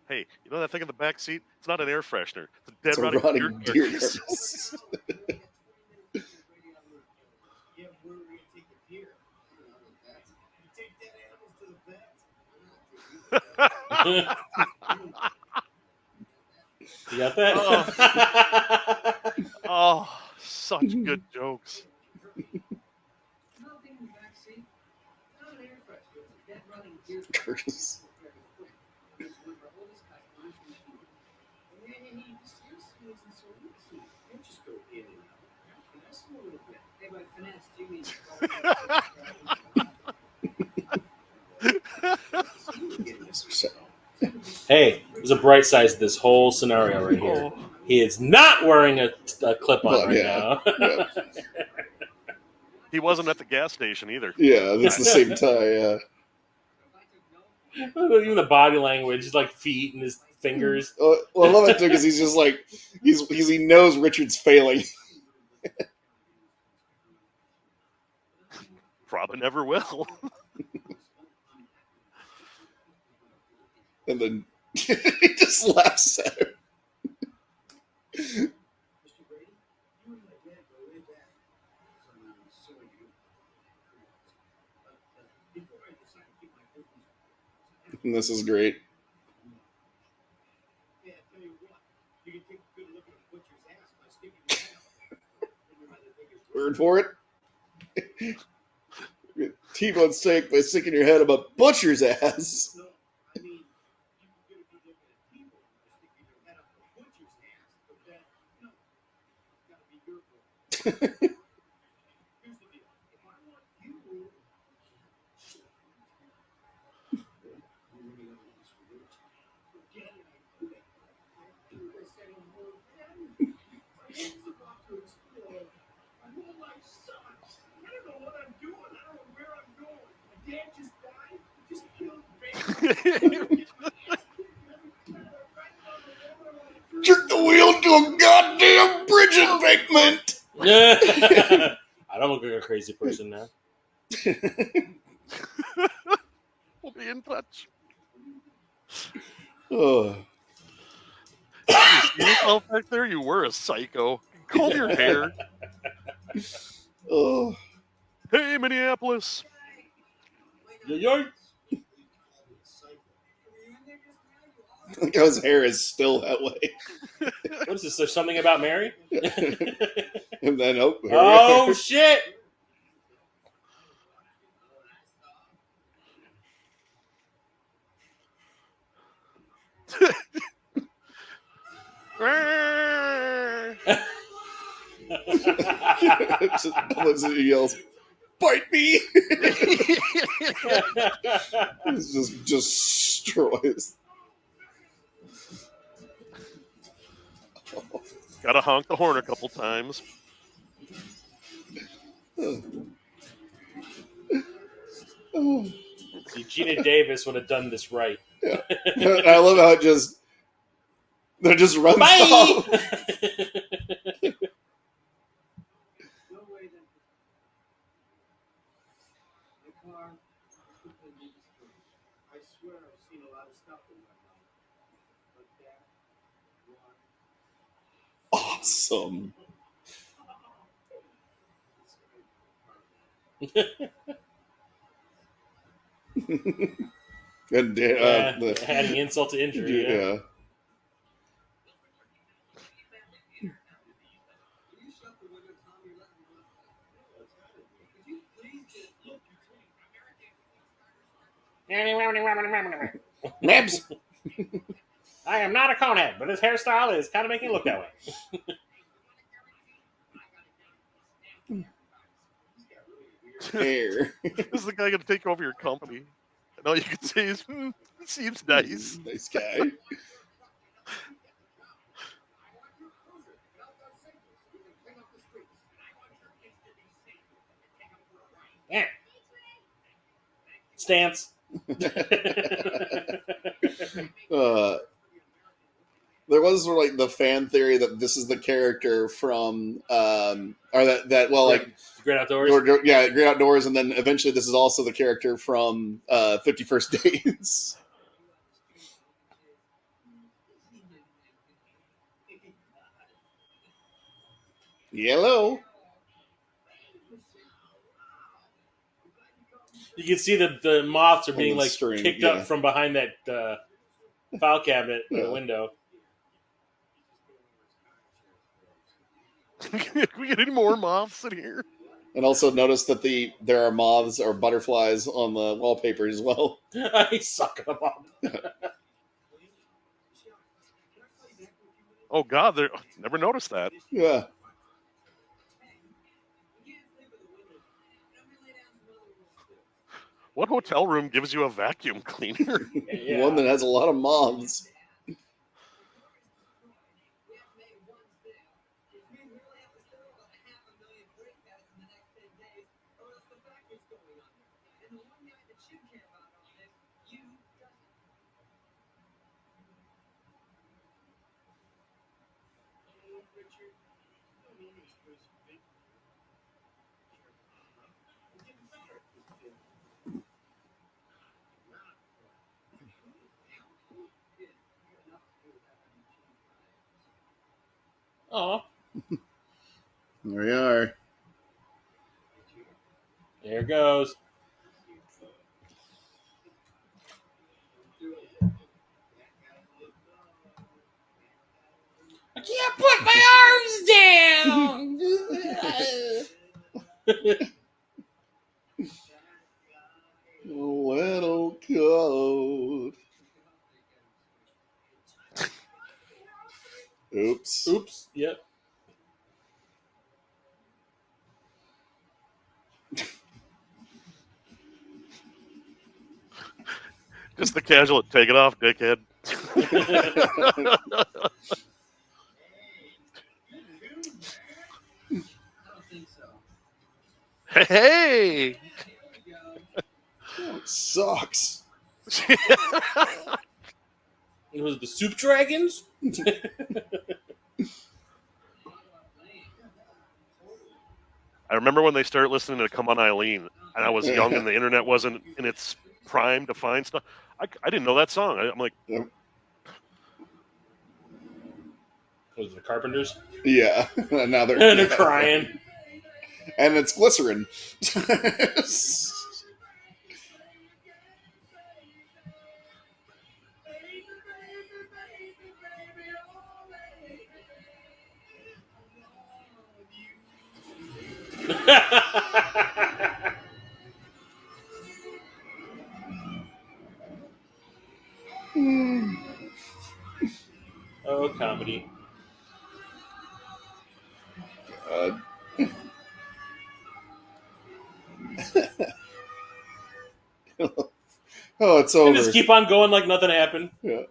Speaker 3: Hey, you know that thing in the back seat? It's not an air freshener. It's a
Speaker 1: It's a rotting deer carcass.
Speaker 2: You got that?
Speaker 3: Oh, such good jokes.
Speaker 1: Carcass.
Speaker 2: Hey, there's a bright side to this whole scenario right here. He is not wearing a clip-on now.
Speaker 1: Yeah.
Speaker 3: He wasn't at the gas station either.
Speaker 1: Yeah, that's the same tie.
Speaker 2: Even the body language, like feet and his fingers.
Speaker 1: Well, I love it too because he's just like he knows Richard's failing.
Speaker 3: Probably never will.
Speaker 1: And then he just laughs at him. And this is great. Word for it. T-bone steak by sticking your head up a butcher's ass. Jerk the wheel to a goddamn bridge embankment.
Speaker 2: I don't look like a crazy person now.
Speaker 3: We'll be in touch.
Speaker 1: Oh.
Speaker 3: You see yourself back there? You were a psycho. Comb your hair.
Speaker 1: Oh.
Speaker 3: Hey, Minneapolis.
Speaker 2: Yo.
Speaker 1: Look how his hair is still that way.
Speaker 2: What is this? There's something about Mary?
Speaker 1: And then,
Speaker 2: oh shit!
Speaker 1: He yells, "Bite me!" It's just destroys.
Speaker 3: Gotta honk the horn a couple times.
Speaker 2: See, Gina Davis would have done this right.
Speaker 1: Yeah. I love how it just runs off. Awesome. And
Speaker 2: adding insult to injury.
Speaker 1: yeah. Nabs.
Speaker 2: I am not a conehead, but his hairstyle is kind of making it look that way.
Speaker 1: Hair.
Speaker 3: Is the guy going to take over your company? And all you can say is, seems nice.
Speaker 1: Nice guy.
Speaker 2: Yeah. Stance.
Speaker 1: There was sort of like the fan theory that this is the character from, or that well, like
Speaker 2: Great Outdoors.
Speaker 1: Yeah, Great Outdoors, and then eventually this is also the character from 51st Days. Yellow.
Speaker 2: You can see the moths are being
Speaker 1: the
Speaker 2: like
Speaker 1: string,
Speaker 2: kicked
Speaker 1: yeah.
Speaker 2: up from behind that file cabinet window.
Speaker 3: Can we get any more moths in here?
Speaker 1: And also notice that there are moths or butterflies on the wallpaper as well.
Speaker 2: He's sucking them up.
Speaker 3: Oh God, never noticed that.
Speaker 1: Yeah.
Speaker 3: What hotel room gives you a vacuum cleaner?
Speaker 2: Yeah.
Speaker 1: One that has a lot of moths.
Speaker 2: Oh,
Speaker 1: There we are.
Speaker 2: there it goes. I can't put my arms down.
Speaker 1: Little coat. Oops.
Speaker 2: Oops. Yep.
Speaker 3: Just the casual, take it off, dickhead. Hey!
Speaker 1: Oh, it sucks.
Speaker 2: It was the Soup Dragons.
Speaker 3: I remember when they started listening to Come On Eileen, and I was young and the internet wasn't in its prime to find stuff. I didn't know that song. I'm like...
Speaker 1: Yep.
Speaker 2: Was it the Carpenters?
Speaker 1: Yeah. Now they're
Speaker 2: crying.
Speaker 1: And it's glycerin.
Speaker 2: Oh, comedy.
Speaker 1: Oh, it's
Speaker 2: And
Speaker 1: over.
Speaker 2: just keep on going like nothing happened.
Speaker 1: Yeah.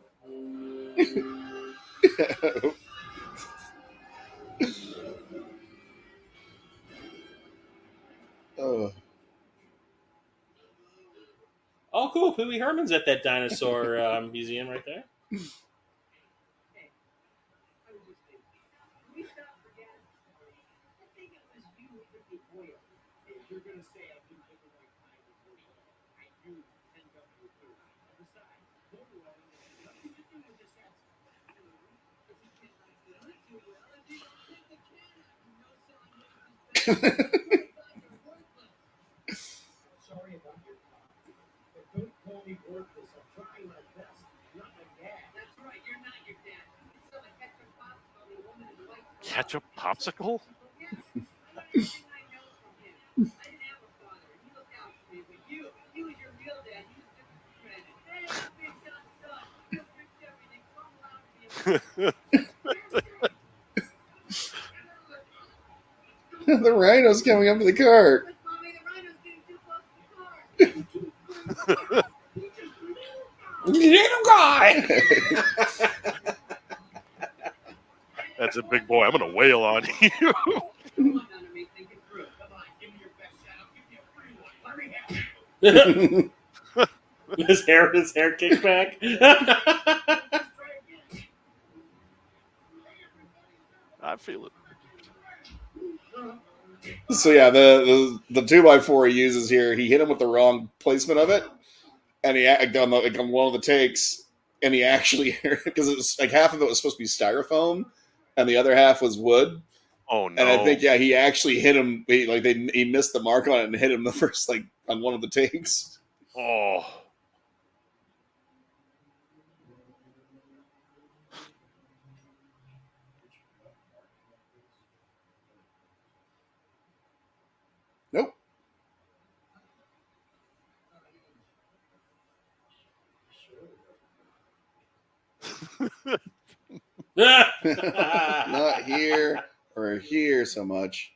Speaker 1: Oh.
Speaker 2: Oh, cool. Pee Wee Herman's at that dinosaur museum right there.
Speaker 3: Ketchup popsicle?
Speaker 1: The rhino's coming up to the cart.
Speaker 2: Little guy.
Speaker 3: That's a big boy. I'm going to wail on you.
Speaker 2: his hair kicked back.
Speaker 3: I feel it.
Speaker 1: So yeah, the 2x4 he uses here, he hit him with the wrong placement of it, and he on one of the takes, and he actually, because it was like half of it was supposed to be styrofoam, and the other half was wood.
Speaker 3: Oh no!
Speaker 1: And I think he actually hit him. He missed the mark on it and hit him the first on one of the takes.
Speaker 3: Oh.
Speaker 1: Nope. Not here or here so much.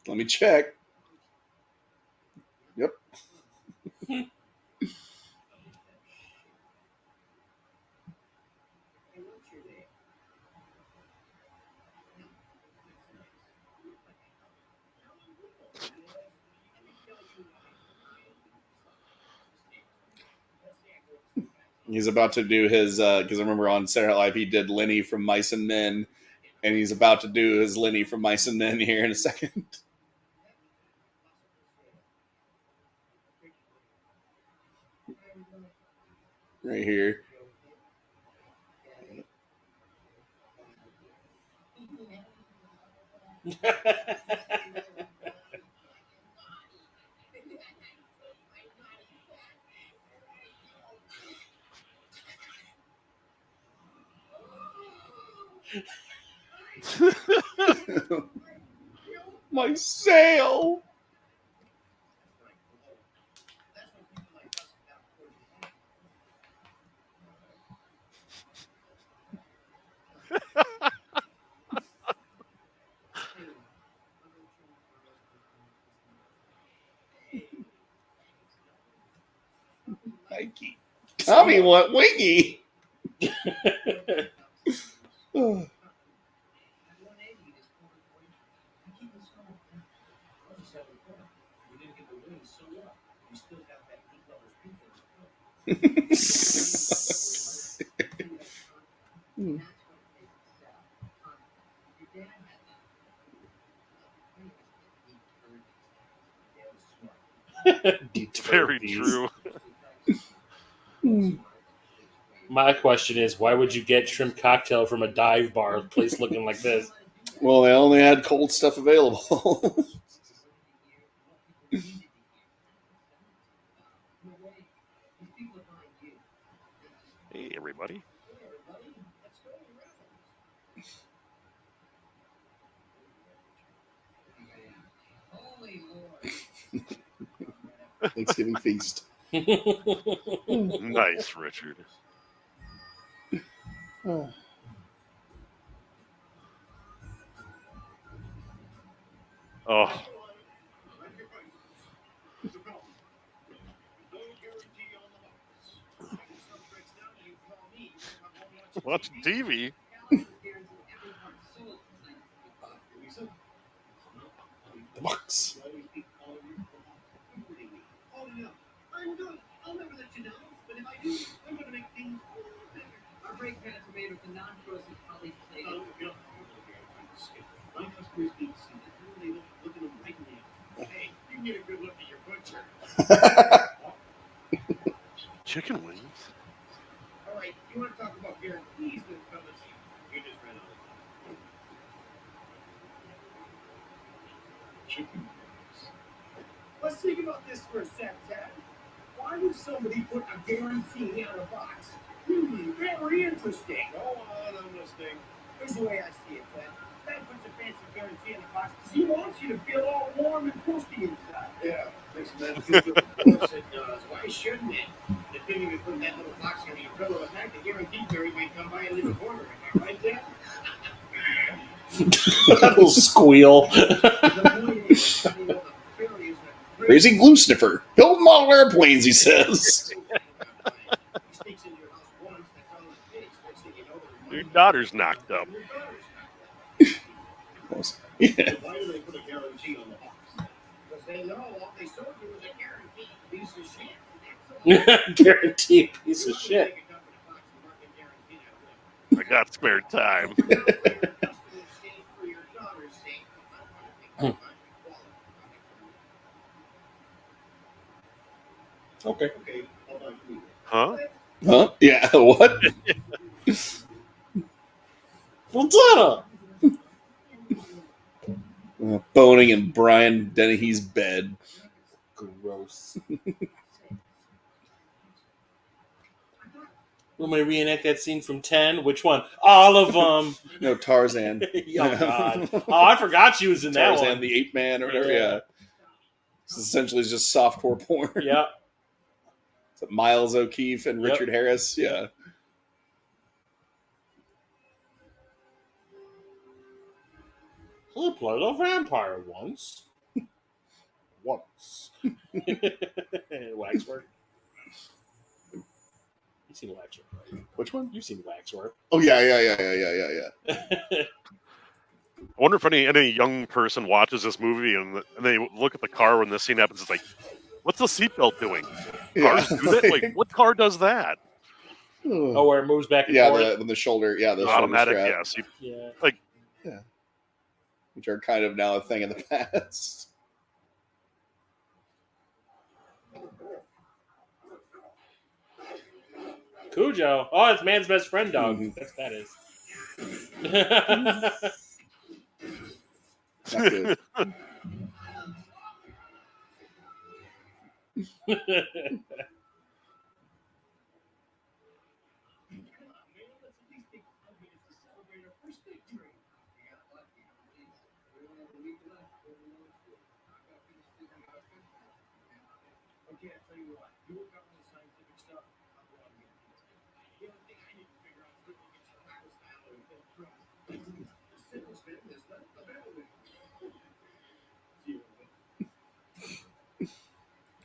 Speaker 1: Let me check. Yep. He's about to do his, because I remember on Saturday Night Live he did Lenny from Mice and Men, and he's about to do his Lenny from Mice and Men here in a second. Right here. My sail. Mikey. Tommy want Wingy.
Speaker 3: Very true.
Speaker 2: My question is, why would you get shrimp cocktail from a dive bar place looking like this?
Speaker 1: Well, they only had cold stuff available.
Speaker 3: Hey, everybody.
Speaker 1: Thanksgiving feast.
Speaker 3: Nice, Richard. Oh. Watching TV.
Speaker 1: The box.
Speaker 3: Chicken wings.
Speaker 4: All right, you want to talk about guarantees, then fellas? You just ran out of time. Chicken wings. Let's think about this for a sec, Ted. Why would somebody put a guarantee on a box? Very interesting. Go on, I'm listening. Here's the way I see it, Ted. Ted puts a fancy guarantee on the box because he wants you to feel all warm and toasty inside. Yeah, makes that super. Of course it does. Why shouldn't it? Depending on putting that little box under your pillow at night, the guarantee fairy might come by and leave a corner. Am I right, Ted?
Speaker 2: That little squeal.
Speaker 4: The point is, you know, the fairy is a
Speaker 1: Crazy glue sniffer. Build model airplanes, he says.
Speaker 3: Your daughter's knocked up.
Speaker 1: Yeah.
Speaker 4: Why do they put a guarantee on the box? Because they know all they sold you was a guaranteed piece of shit.
Speaker 2: Guaranteed piece of shit.
Speaker 3: I got spare time.
Speaker 2: Okay.
Speaker 3: Huh?
Speaker 1: Huh? Yeah, what?
Speaker 2: Montana!
Speaker 1: Boning in Brian Dennehy's bed.
Speaker 2: Gross. Want me to reenact that scene from 10? Which one? All of them.
Speaker 1: No, Tarzan.
Speaker 2: Oh, God. Oh, I forgot she was in that
Speaker 1: Tarzan,
Speaker 2: one.
Speaker 1: the ape man or whatever,
Speaker 2: Yeah.
Speaker 1: yeah. It's essentially just softcore porn.
Speaker 2: Yeah.
Speaker 1: It's Miles O'Keefe and
Speaker 2: Yep.
Speaker 1: Richard Harris, yeah.
Speaker 2: He played a vampire once. Once. Waxwork. You've seen Waxwork, right?
Speaker 1: Which one?
Speaker 2: You've seen Waxwork.
Speaker 1: Oh, yeah.
Speaker 3: I wonder if any young person watches this movie and they look at the car when this scene happens. It's like, what's the seatbelt doing? Cars do that? Like, what car does that?
Speaker 2: Oh, where it moves back and
Speaker 1: Yeah,
Speaker 2: forth?
Speaker 1: the shoulder, yeah, the
Speaker 3: Automatic,
Speaker 1: shoulder strap,
Speaker 3: yes.
Speaker 2: Yeah.
Speaker 1: which are kind of now a thing in the past.
Speaker 2: Cujo. Oh, it's man's best friend dog.
Speaker 1: Mhm.
Speaker 2: That's that is.
Speaker 1: Not good.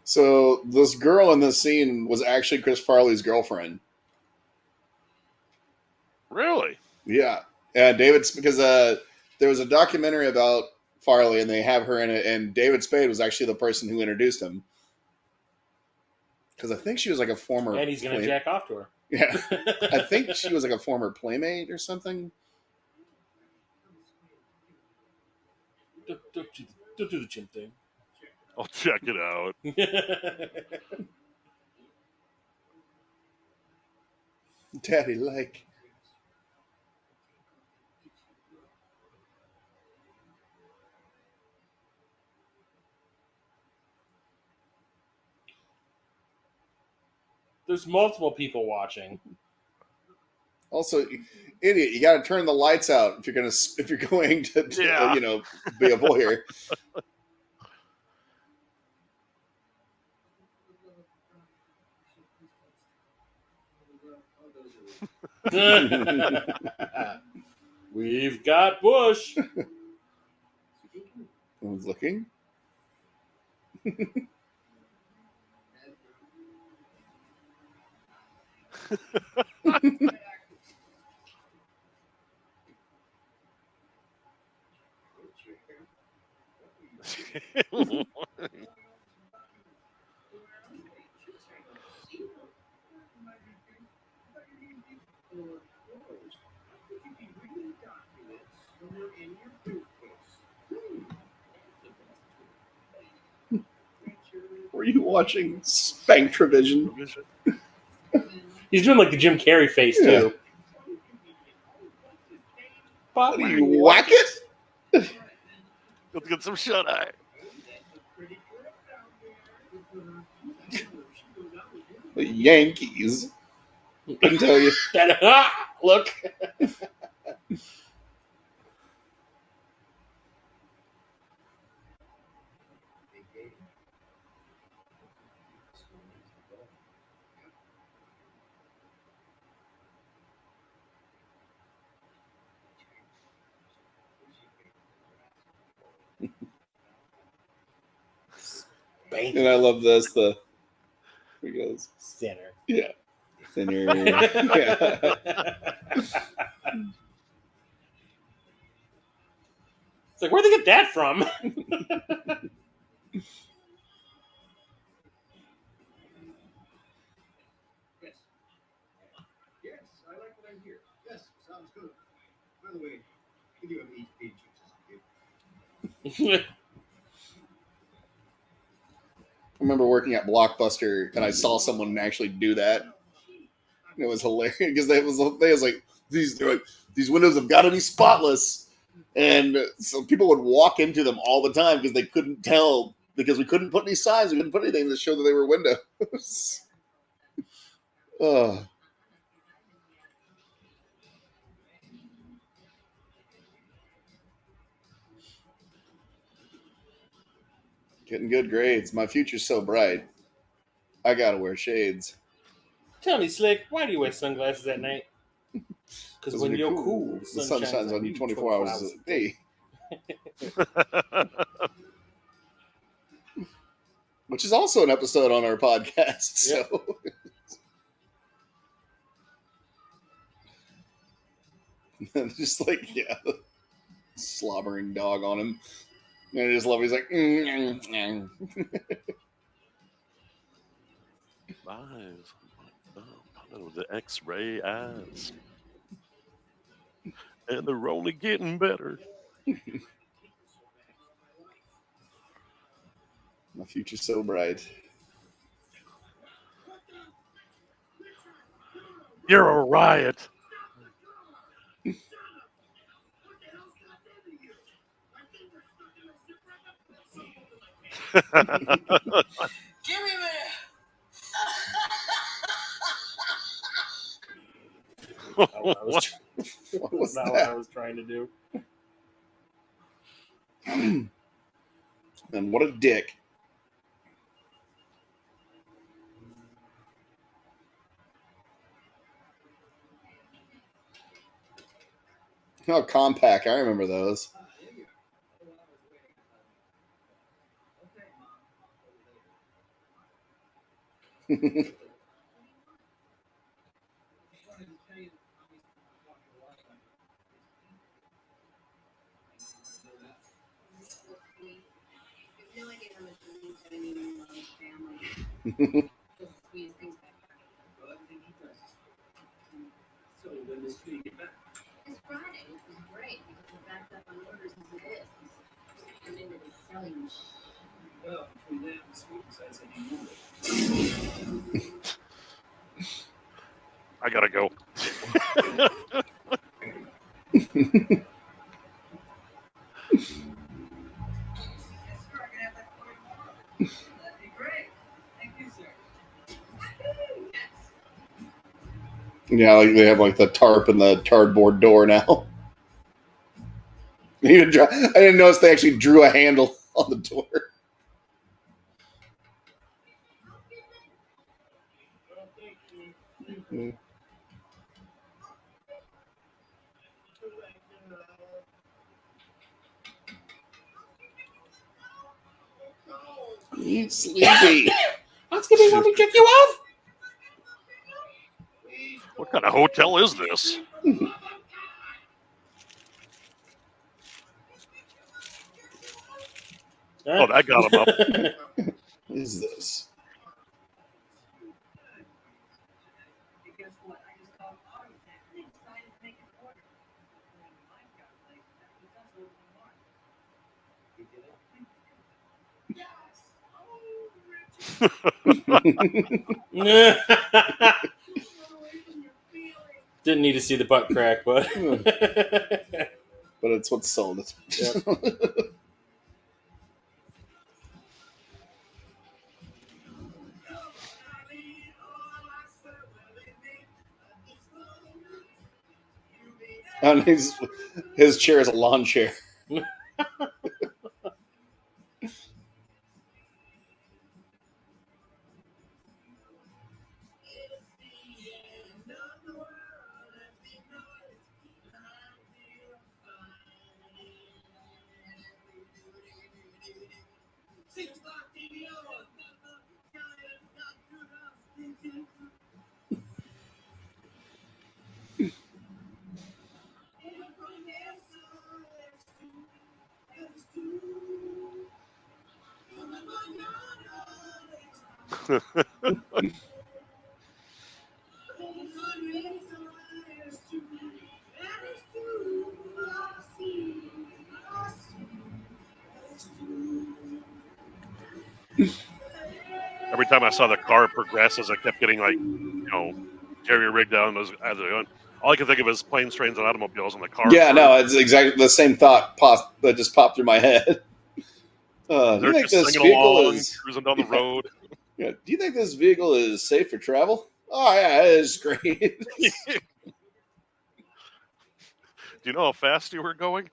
Speaker 1: So this girl in this scene was actually Chris Farley's girlfriend.
Speaker 3: Really?
Speaker 1: Yeah, David's because there was a documentary about Farley and they have her in it, and David Spade was actually the person who introduced him. Because I think she was like a former.
Speaker 2: And he's going to jack off to her.
Speaker 1: Yeah, I think she was like a former playmate or something.
Speaker 2: Don't do the chimp thing.
Speaker 3: I'll check it out.
Speaker 1: Daddy like.
Speaker 2: There's multiple people watching.
Speaker 1: Also, idiot, you got to turn the lights out if you're going to
Speaker 3: Yeah.
Speaker 1: Be a voyeur.
Speaker 2: We've got Bush.
Speaker 1: Who's looking? Were you watching Spanktravision?
Speaker 2: He's doing like the Jim Carrey face too.
Speaker 1: What do you whack it?
Speaker 3: Let's get some shut eye.
Speaker 1: The Yankees. I can tell you.
Speaker 2: Look.
Speaker 1: And I love this. Here he goes.
Speaker 2: Sinner.
Speaker 1: Yeah. Sinner. Yeah.
Speaker 2: It's like, where'd they get that from?
Speaker 4: Yes, I like what I hear. Yes, sounds good. By the way, did you ever eat big chips as a kid?
Speaker 1: I remember working at Blockbuster and I saw someone actually do that. And it was hilarious because they was like these windows have got to be spotless, and so people would walk into them all the time because they couldn't tell because we couldn't put any signs, we couldn't put anything to show that they were windows. Oh. Getting good grades. My future's so bright. I gotta wear shades.
Speaker 2: Tell me, Slick, why do you wear sunglasses at night? Because when you're cool,
Speaker 1: the sun shines on you 24 hours a day. Which is also an episode on our podcast. So, just like slobbering dog on him. And I just love. He's like,
Speaker 3: Eyes. Oh, the X-ray eyes, and they're only getting better.
Speaker 1: My future's so bright.
Speaker 3: You're a riot.
Speaker 5: Give me there.
Speaker 1: What was
Speaker 2: That's not
Speaker 1: that?
Speaker 2: what I was trying to do.
Speaker 1: And what a dick. Oh, compact. I remember those.
Speaker 4: So when does Speed get back?
Speaker 6: It's Friday, which is great because we're backed up on orders as it is. I'm into the selling
Speaker 4: Well, between that and Speed decides that he
Speaker 3: I gotta go.
Speaker 4: That'd be great. Thank you, sir.
Speaker 1: Yeah, like they have like the tarp and the cardboard door now. I didn't notice they actually drew a handle on the door. You sleepy.
Speaker 2: What's going to kick you off?
Speaker 3: What kind of hotel is this? Oh, that got him up.
Speaker 1: What is this?
Speaker 4: Guess what? I just called AutoZone and they decided to make an order. My calculation, that's over the mark. You did it? Yes! Oh, Richard!
Speaker 2: Didn't need to see the butt crack, but
Speaker 1: But it's what sold it.
Speaker 2: Yep.
Speaker 1: And his chair is a lawn chair.
Speaker 3: Every time I saw the car progress, as I kept getting like, jerry rigged down as they went, all I could think of is planes, trains, and automobiles, and the car.
Speaker 1: Yeah, no, it's exactly the same thought that just popped through my head. Do
Speaker 3: They're
Speaker 1: you think
Speaker 3: just
Speaker 1: this
Speaker 3: singing
Speaker 1: vehicle
Speaker 3: along,
Speaker 1: is?
Speaker 3: cruising down the road.
Speaker 1: Yeah, do you think this vehicle is safe for travel? Oh yeah, it is great.
Speaker 3: Do you know how fast you were going?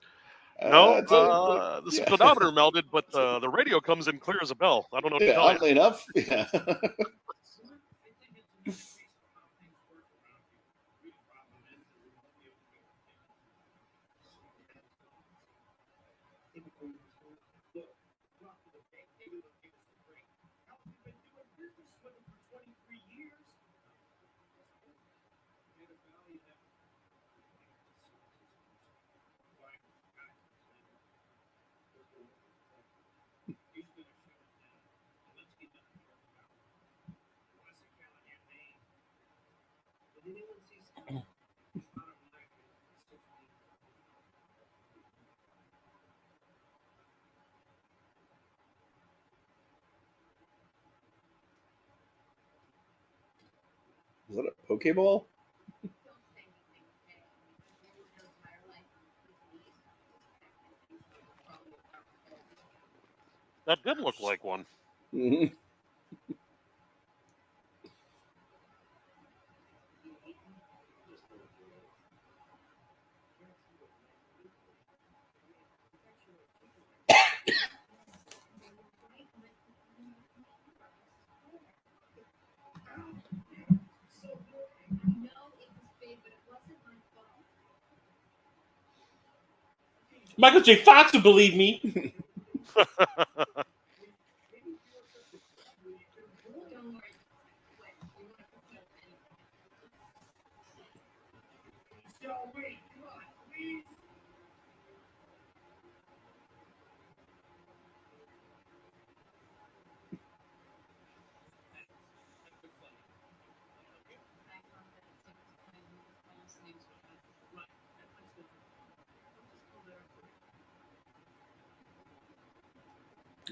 Speaker 3: No, the speedometer melted, but the radio comes in clear as a bell. I don't know what to tell you.
Speaker 1: Oddly enough, yeah. Is that a Pokeball?
Speaker 3: That did look like one.
Speaker 1: Mm-hmm.
Speaker 2: Michael J. Fox would believe me.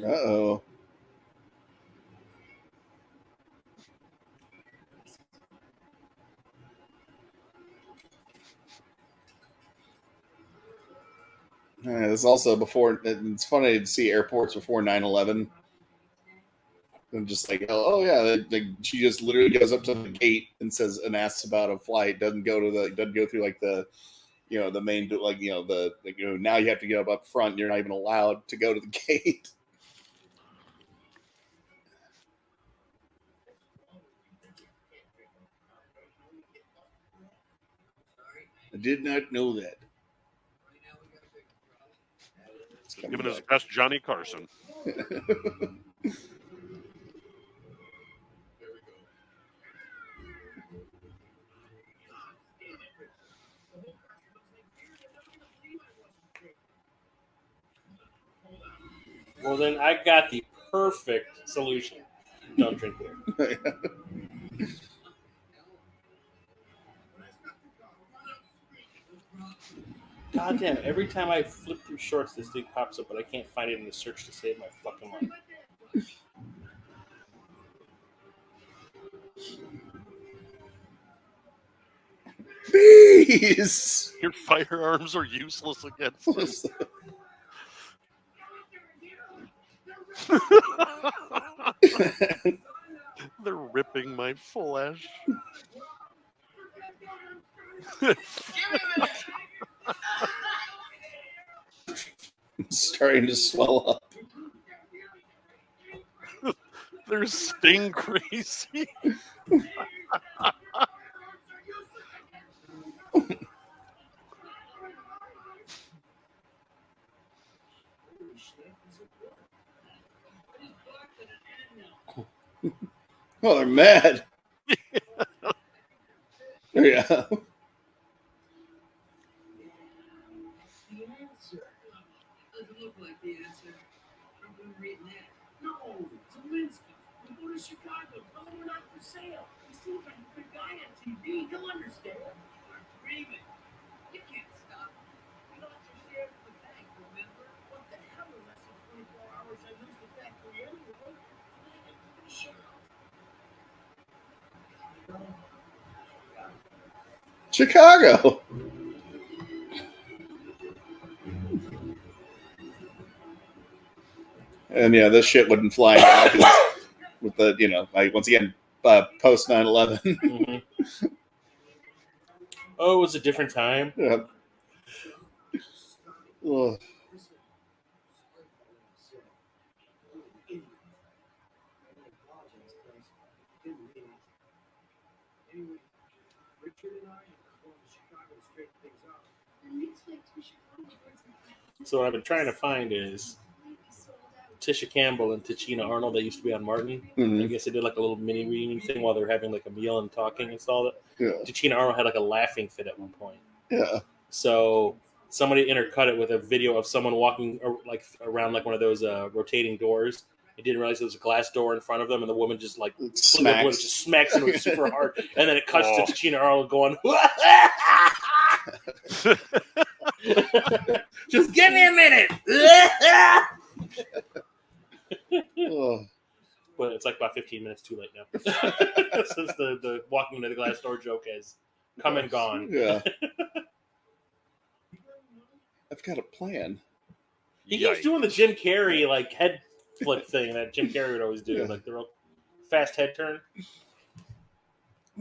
Speaker 1: Uh-oh. It's also before. It's funny to see airports before 9/11. And just like, oh yeah, she just literally goes up to the gate and says and asks about a flight. Doesn't go through like the the main now you have to get up front. You're not even allowed to go to the gate. I did not know that.
Speaker 3: Giving his best Johnny Carson.
Speaker 2: Well, then I got the perfect solution. Don't drink beer. God damn it. Every time I flip through shorts, this thing pops up, but I can't find it in the search to save my fucking life.
Speaker 1: Jeez.
Speaker 3: Your firearms are useless against us. They're ripping my flesh.
Speaker 1: Starting to swell up.
Speaker 3: They're sting crazy.
Speaker 1: Oh, they're mad. Yeah.
Speaker 4: The answer. Doesn't look like the answer. I'm going to read that. No, Zelensky. We go to Chicago. Tell him we're not for sale. He seems like a good guy on TV. He'll understand. I'm dreaming. You can't stop. You lost your share of the bank, remember? What the hell? In less than 24 hours, I lose the factory anyway. Shut up.
Speaker 1: Chicago. And yeah, this shit wouldn't fly now with the, you know, like once again, post 9/11.
Speaker 2: Mm-hmm. Oh, it was a different time.
Speaker 1: Yeah. Ugh.
Speaker 2: So what I've been trying to find is Tisha Campbell and Tichina Arnold. They used to be on Martin.
Speaker 1: Mhm.
Speaker 2: I guess they did like a little mini reunion thing while they were having like a meal and talking and all that.
Speaker 1: Yeah.
Speaker 2: Tichina Arnold had like a laughing fit at one point.
Speaker 1: Yeah.
Speaker 2: So somebody intercut it with a video of someone walking like around like one of those rotating doors. They didn't realize there was a glass door in front of them, and the woman just like smacks into it super hard, and then it cuts to Tichina Arnold going, "Just give me a minute."
Speaker 1: Ugh.
Speaker 2: But it's like about 15 minutes too late now, since the walking into the glass door joke has come and gone.
Speaker 1: Yeah. I've got a plan.
Speaker 2: He keeps doing the Jim Carrey like head flip thing that Jim Carrey would always do,
Speaker 1: Yeah.
Speaker 2: like the real fast head turn.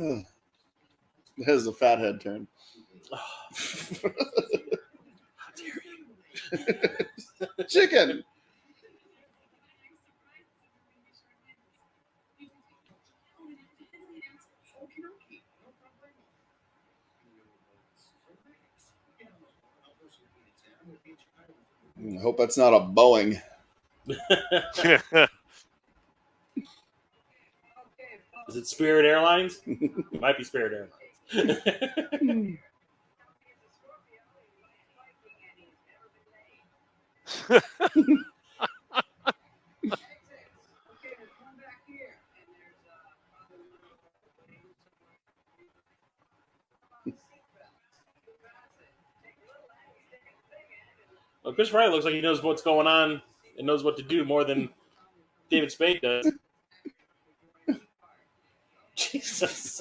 Speaker 1: Ugh. That is a fat head turn.
Speaker 2: How dare you?
Speaker 1: Chicken. I hope that's not a Boeing.
Speaker 2: Is it Spirit Airlines? It might be Spirit Airlines. Well, Chris Farley looks like he knows what's going on and knows what to do more than David Spade does. Jesus.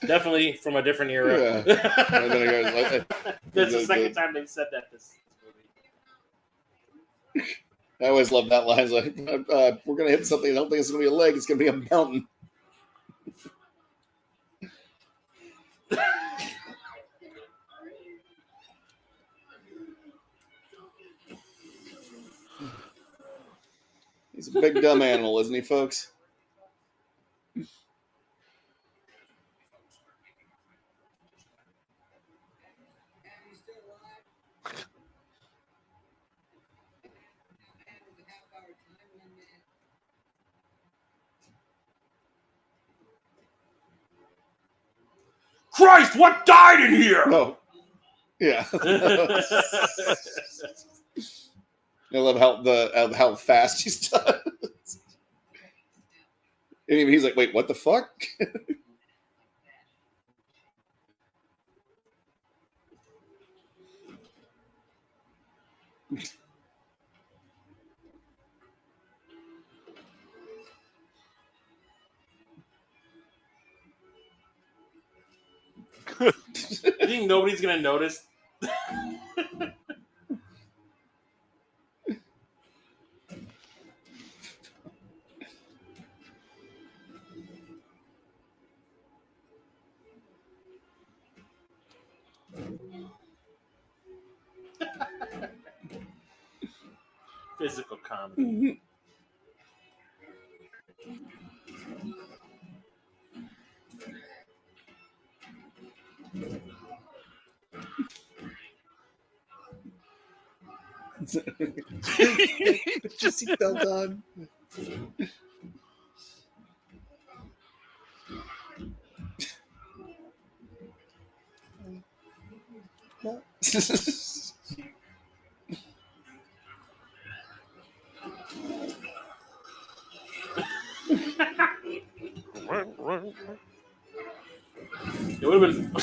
Speaker 2: Definitely from a different era.
Speaker 1: Yeah.
Speaker 2: That's the second time they've said that this movie.
Speaker 1: I always love that line. It's like, we're going to hit something. I don't think it's going to be a leg. It's going to be a mountain. He's a big dumb animal, isn't he, folks?
Speaker 2: Christ, what died in here?
Speaker 1: No. Yeah. I love how fast he's done. And even he's like, wait, what the fuck?
Speaker 2: think nobody's gonna notice. Physical comedy.
Speaker 1: Just seatbelt on.
Speaker 2: It would have been.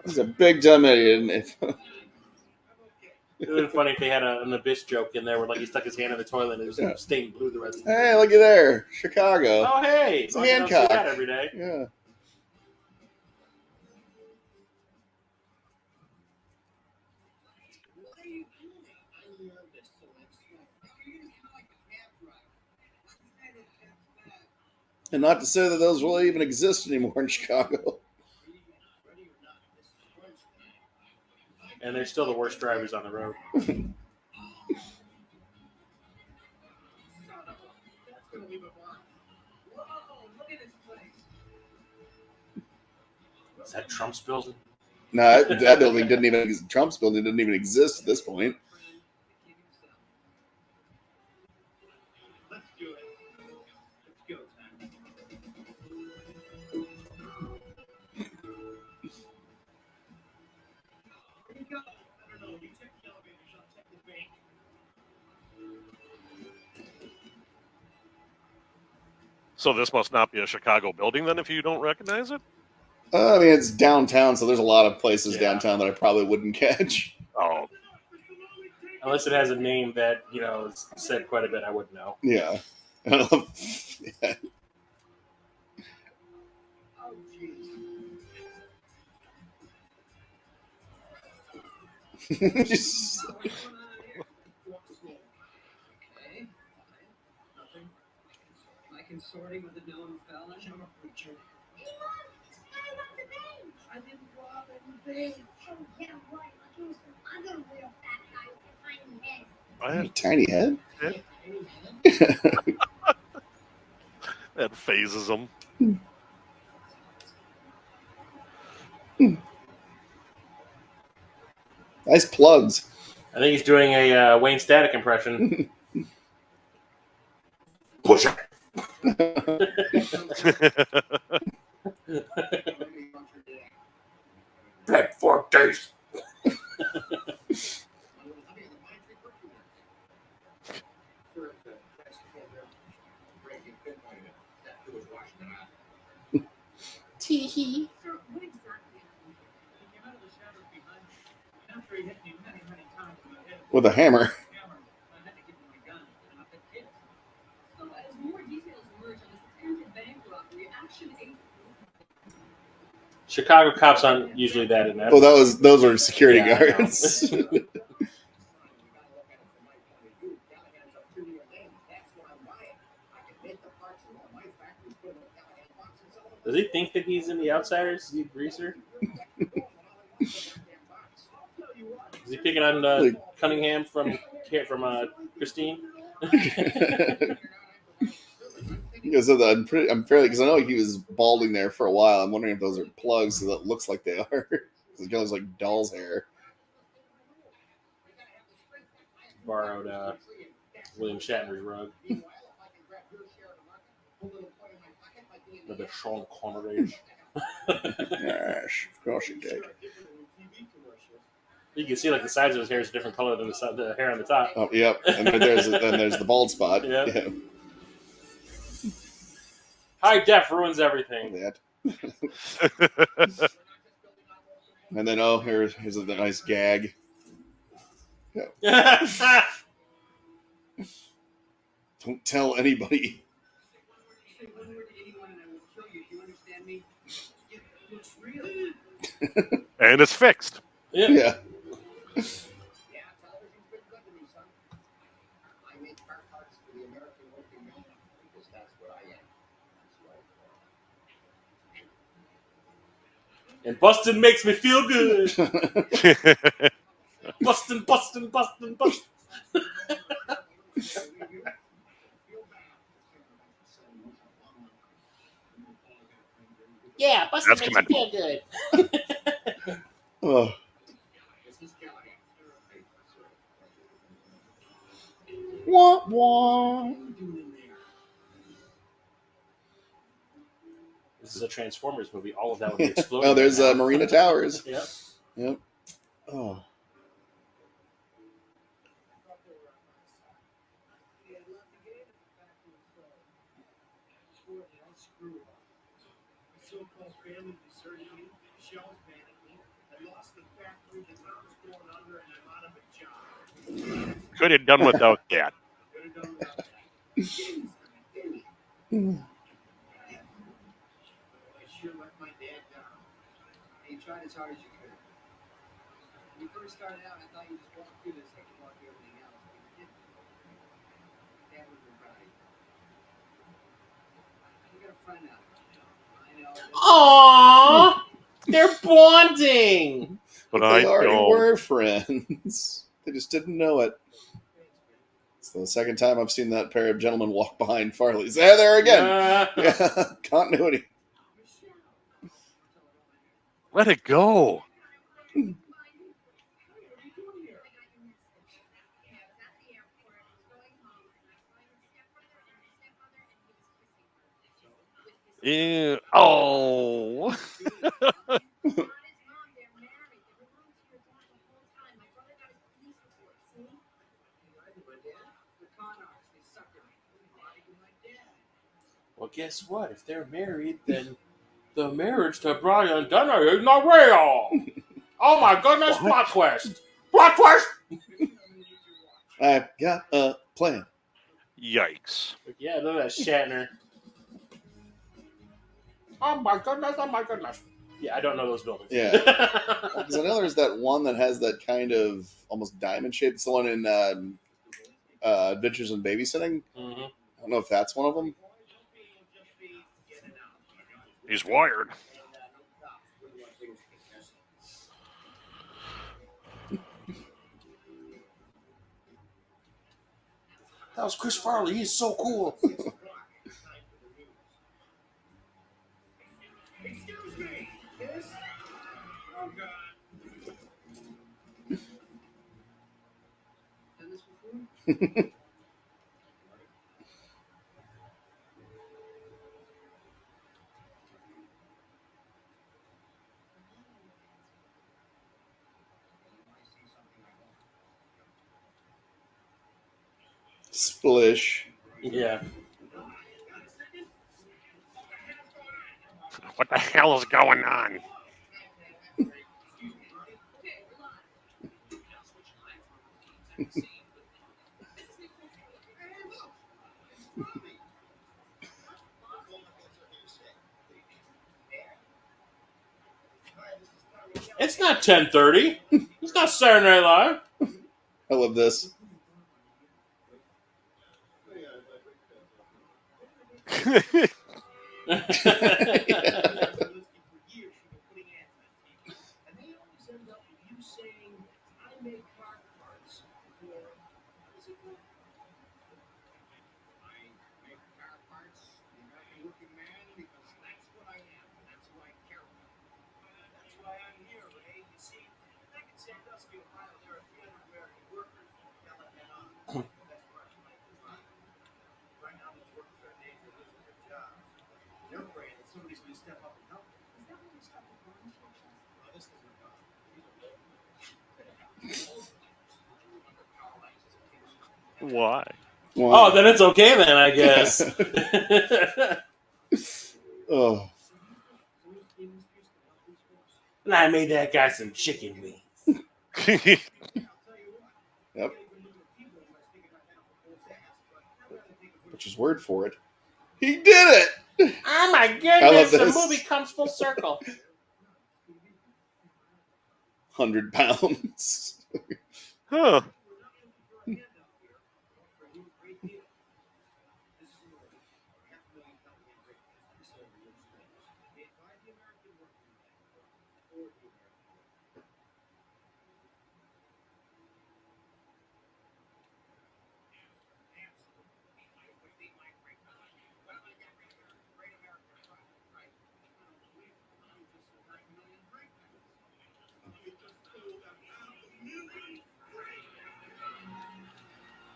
Speaker 1: He's a big dumb idiot.
Speaker 2: It would have been funny if they had an Abyss joke in there where like he stuck his hand in the toilet and it was stained blue the rest of the
Speaker 1: Hey, looky there, Chicago.
Speaker 2: Oh, hey!
Speaker 1: It's a
Speaker 2: I don't see
Speaker 1: Hancock.
Speaker 2: that every day.
Speaker 1: Yeah. And not to say that those really even exist anymore in Chicago.
Speaker 2: And they're still the worst drivers on the road. Is that Trump's building?
Speaker 1: No, that building didn't even. Trump's building didn't even exist at this point.
Speaker 4: Let's do it. Let's go, Sam. Where you go? I don't know. You check the elevators. I'll check the bank.
Speaker 3: So this must not be a Chicago building then if you don't recognize it?
Speaker 1: I mean, it's downtown, so there's a lot of places
Speaker 2: Yeah.
Speaker 1: downtown that I probably wouldn't catch.
Speaker 3: Oh,
Speaker 2: Unless it has a name that, is said quite a bit, I wouldn't know.
Speaker 1: Yeah.
Speaker 4: Oh, jeez.
Speaker 1: Just-
Speaker 4: Okay. Nothing. Like in sorting with a known felon. I'm a preacher.
Speaker 6: Hey, Mom, it's kind of the bank.
Speaker 4: I didn't rob anything.
Speaker 6: Oh, yeah, right. Like it was some other real fat guy with a tiny head.
Speaker 3: I had,
Speaker 1: Tiny head.
Speaker 3: that phases them.
Speaker 1: Nice plugs.
Speaker 2: I think he's doing a Wayne Static impression.
Speaker 1: Push it.
Speaker 2: Black Fork Days.
Speaker 6: Tee-hee. Sir, what exactly happened?
Speaker 4: He came out of the shadows behind me. After he hit me many, many times in the head
Speaker 1: With a hammer.
Speaker 4: hammer, I had to give him my gun and not the kid.
Speaker 6: So, as more details emerge on this attempted bank robbery, Action 8.
Speaker 2: Chicago cops aren't usually that inept.
Speaker 1: Oh, those were security
Speaker 2: Yeah, I know.
Speaker 1: guards.
Speaker 2: Does he think that he's in The Outsiders? Is he a greaser? Is he picking on Cunningham from Christine?
Speaker 1: Because I'm fairly, because I know he was balding there for a while. I'm wondering if those are plugs, so that looks like they are. It goes like doll's hair.
Speaker 2: Borrowed William Shatner's rug. With the Sean Connery.
Speaker 1: Gosh, of course you did.
Speaker 2: You can see like the sides of his hair is a different color than the hair on the top.
Speaker 1: Oh, yep. And then there's the bald spot.
Speaker 2: Yeah.
Speaker 1: Yeah.
Speaker 2: High def ruins everything.
Speaker 1: That. And then here's a nice gag. Don't tell anybody.
Speaker 4: Say one word to anyone and I will kill you. Do you understand me? It looks real.
Speaker 3: and it's fixed.
Speaker 2: Yeah.
Speaker 1: Yeah.
Speaker 4: Yeah, television's been good to me, son. I make car parts for the American working man because that's what I am. That's right.
Speaker 2: And bustin' makes me feel good. Bustin'. Yeah, bustin'
Speaker 3: That's
Speaker 2: makes me
Speaker 3: commendable.
Speaker 2: feel good.
Speaker 1: Oh. Wah, wah.
Speaker 2: This is a Transformers movie. All of that would be exploding.
Speaker 1: Oh, there's
Speaker 2: right now.
Speaker 1: Marina Towers.
Speaker 2: Yep.
Speaker 1: Yep. Oh.
Speaker 4: So-called family deserted me, shells panicked me, I lost the factory, the town's going under, and I'm out of a job.
Speaker 3: Could have done without that.
Speaker 4: Could have done without that. I sure let my dad down. You tried as hard as you could. When you first started out, I thought you just walked through this like you walked through everything else, but you didn't. Dad was right. You got a friend out there. I know.
Speaker 2: Aww, they're bonding.
Speaker 1: But
Speaker 3: But
Speaker 1: they
Speaker 3: I
Speaker 1: already
Speaker 3: don't.
Speaker 1: were friends. They just didn't know it. It's the second time I've seen that pair of gentlemen walk behind Farley's. There again. Yeah. Continuity.
Speaker 3: Let it go. Yeah. Oh.
Speaker 2: Well, guess what? If they're married, then the marriage to Brian Dunner is not real. Oh my goodness, plot twist. Plot twist!
Speaker 1: I've got a plan.
Speaker 3: Yikes.
Speaker 2: Yeah, look at that Shatner. Oh my goodness. Yeah, I don't know those buildings.
Speaker 1: Yeah. Because I know there's that one that has that kind of almost diamond shape. It's the one in Adventures in Babysitting.
Speaker 2: Mm-hmm.
Speaker 1: I don't know if that's one of them.
Speaker 3: He's wired.
Speaker 2: That was Chris Farley. He's so cool.
Speaker 4: Excuse me, yes? Oh, God. Done this before?
Speaker 1: Splish.
Speaker 2: Yeah.
Speaker 3: What the hell is going on?
Speaker 2: It's not 10:30. It's not Saturday Night Live.
Speaker 1: I love this.
Speaker 4: Somebody's going to step up and help. Is that what you're stepping on? This isn't
Speaker 3: Why?
Speaker 2: Oh, then it's okay then, I guess.
Speaker 1: Oh.
Speaker 2: And I made that guy some chicken wings.
Speaker 1: Yep. Which is word for it. He did it!
Speaker 2: Oh my
Speaker 1: I love
Speaker 2: goodness, the
Speaker 1: this.
Speaker 2: movie comes full circle.
Speaker 1: 100 pounds.
Speaker 3: Huh.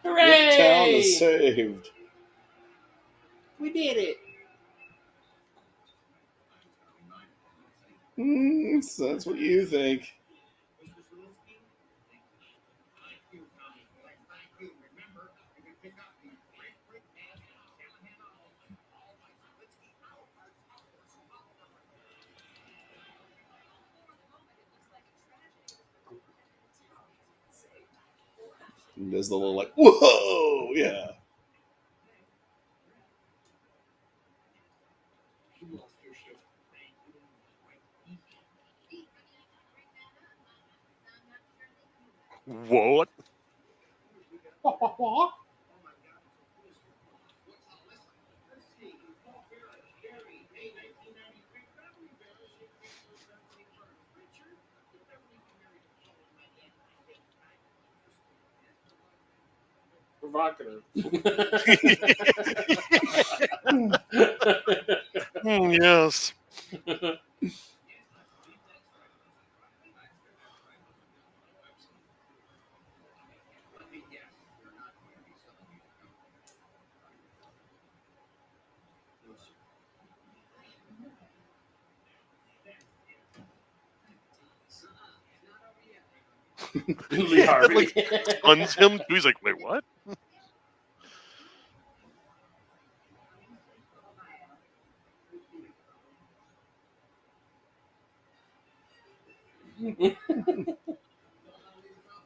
Speaker 2: Hooray!
Speaker 1: Town is saved.
Speaker 2: We did it.
Speaker 1: So that's what you think. And does the little like, whoa, yeah.
Speaker 3: What?
Speaker 2: Provocative.
Speaker 3: Yes.
Speaker 2: Lee Harvey.
Speaker 3: Like, stuns him. He's like, wait, what?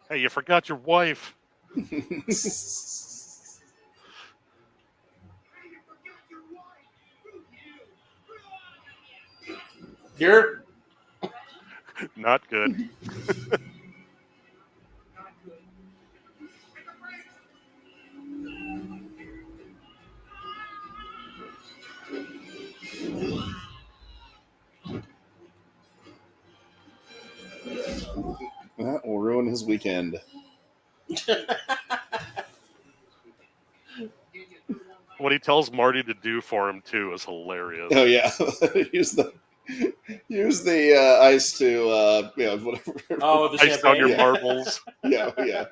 Speaker 3: Hey, you forgot your wife.
Speaker 2: You're
Speaker 3: Not good.
Speaker 1: That will ruin his weekend.
Speaker 3: What he tells Marty to do for him too is hilarious.
Speaker 1: Oh yeah, use the ice to whatever.
Speaker 2: oh, the
Speaker 3: Ice down
Speaker 2: champagne.
Speaker 3: your
Speaker 1: Yeah.
Speaker 3: marbles.
Speaker 1: yeah.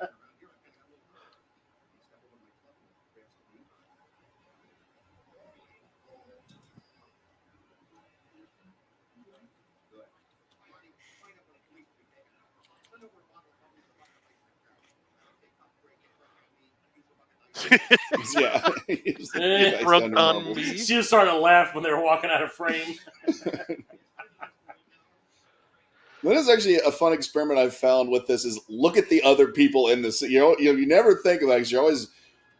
Speaker 1: Yeah. Use the ice
Speaker 3: Rub
Speaker 1: down your
Speaker 3: on
Speaker 1: marbles.
Speaker 3: me.
Speaker 2: She was starting to laugh when they were walking out of frame.
Speaker 1: That is actually a fun experiment I've found with this. Is look at the other people in this. You never think about it 'cause you always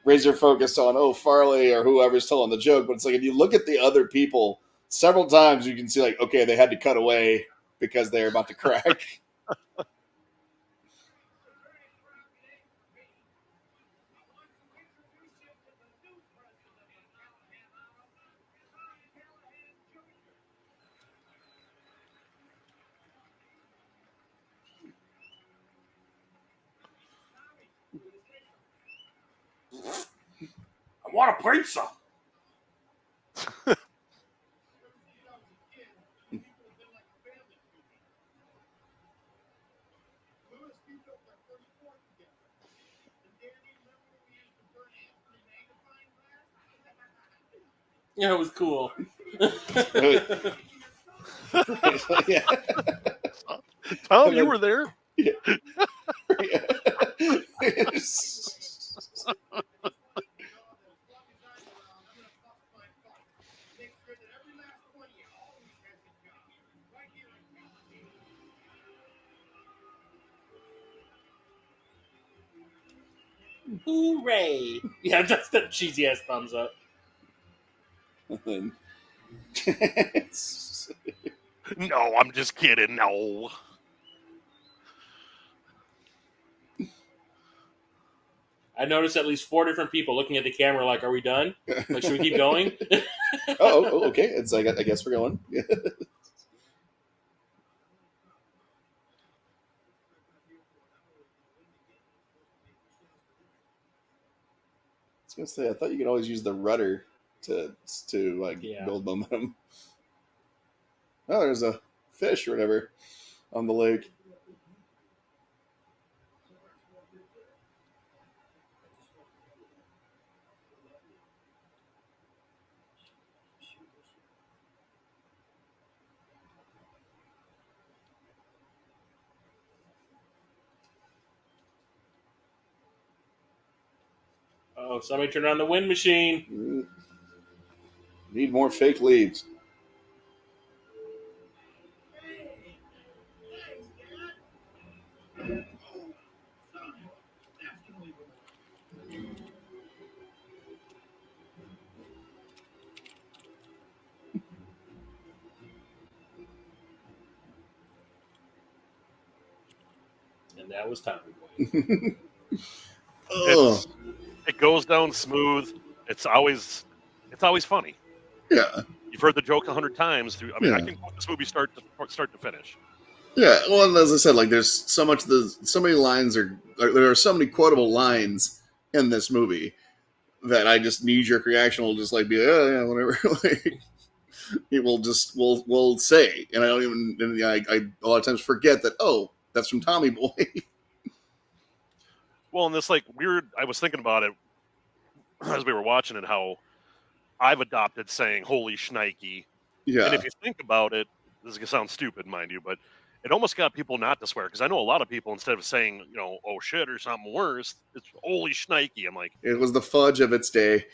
Speaker 1: raise your focus on Farley or whoever's telling the joke, but it's like if you look at the other people several times, you can see like okay, they had to cut away because they're about to crack.
Speaker 2: I want a pizza. Yeah, it was cool.
Speaker 1: Yeah.
Speaker 3: Tom, you were there.
Speaker 1: Yeah.
Speaker 2: Hooray! Yeah, just that cheesy ass thumbs up.
Speaker 3: No, I'm just kidding. No.
Speaker 2: I noticed at least 4 different people looking at the camera like, are we done? Like, should we keep going?
Speaker 1: Okay. It's like, I guess we're going. I was gonna say, I thought you could always use the rudder to build momentum. Oh, there's a fish or whatever on the lake.
Speaker 2: Oh, somebody turn on the wind machine.
Speaker 1: Need more fake leaves.
Speaker 2: And that was Tommy Boy.
Speaker 3: It goes down smooth. It's always funny.
Speaker 1: Yeah.
Speaker 3: You've heard the joke 100 times. I can quote this movie start to finish.
Speaker 1: Yeah. Well, as I said, like there's so many lines there are so many quotable lines in this movie that I just knee-jerk reaction will just like be like, oh yeah, whatever. Like we'll say, and I don't even. And I a lot of times forget that. Oh, that's from Tommy Boy.
Speaker 3: Well, and this like weird. I was thinking about it as we were watching it. How I've adopted saying "Holy shnikey."
Speaker 1: Yeah.
Speaker 3: And if you think about it, this is gonna sound stupid, mind you, but it almost got people not to swear because I know a lot of people instead of saying "oh shit" or something worse, it's "Holy shnikey." I'm like,
Speaker 1: it was the fudge of its day.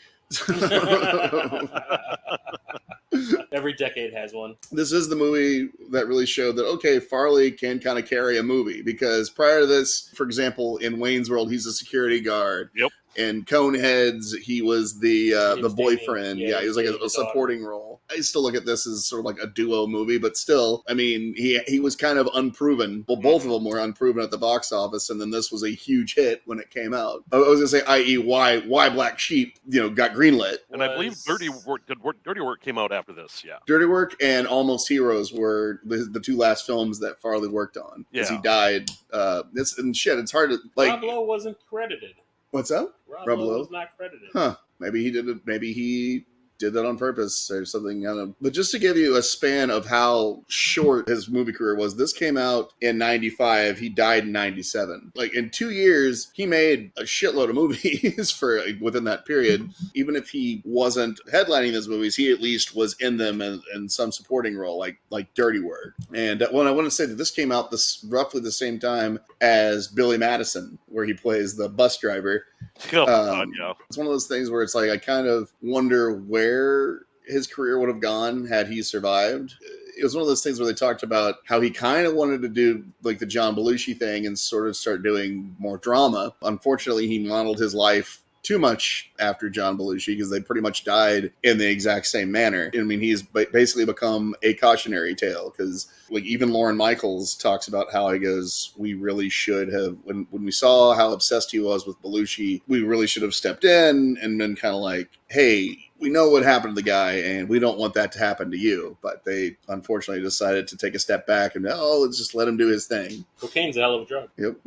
Speaker 2: Every decade has one.
Speaker 1: This is the movie that really showed that, okay, Farley can kind of carry a movie, because prior to this, for example, in Wayne's World, he's a security guard.
Speaker 3: Yep.
Speaker 1: In Coneheads, he was the boyfriend.
Speaker 2: Yeah,
Speaker 1: he was like a supporting role. I still look at this as sort of like a duo movie, but still, I mean, he was kind of unproven. Well, both of them were unproven at the box office, and then this was a huge hit when it came out. I was going to say, i.e., why Black Sheep, got greenlit.
Speaker 3: And I believe Dirty Work came out after this. Yeah.
Speaker 1: Dirty Work and Almost Heroes were the 2 last films that Farley worked on. Because he died. It's hard to like.
Speaker 2: Rob Lowe wasn't credited.
Speaker 1: What's up?
Speaker 2: Rob Lowe was not credited.
Speaker 1: Huh. Maybe he did it. Maybe he did that on purpose or something. I don't know. But just to give you a span of how short his movie career was, this came out in 95. He died in 97. Like in 2 years, he made a shitload of movies within that period. Even if he wasn't headlining those movies, he at least was in them in some supporting role, like Dirty Work. And I want to say that this came out roughly the same time as Billy Madison, where he plays the bus driver.
Speaker 3: God, yeah.
Speaker 1: It's one of those things where it's like I kind of wonder where his career would have gone had he survived. It was one of those things where they talked about how he kind of wanted to do like the John Belushi thing and sort of start doing more drama. Unfortunately, he modeled his life too much after John Belushi because they pretty much died in the exact same manner. I mean, he's basically become a cautionary tale because like even Lorne Michaels talks about how he goes, we really should have, when we saw how obsessed he was with Belushi, we really should have stepped in and been kind of like, hey, we know what happened to the guy and we don't want that to happen to you. But they unfortunately decided to take a step back and, let's just let him do his thing.
Speaker 2: Cocaine's a hell of a drug.
Speaker 1: Yep.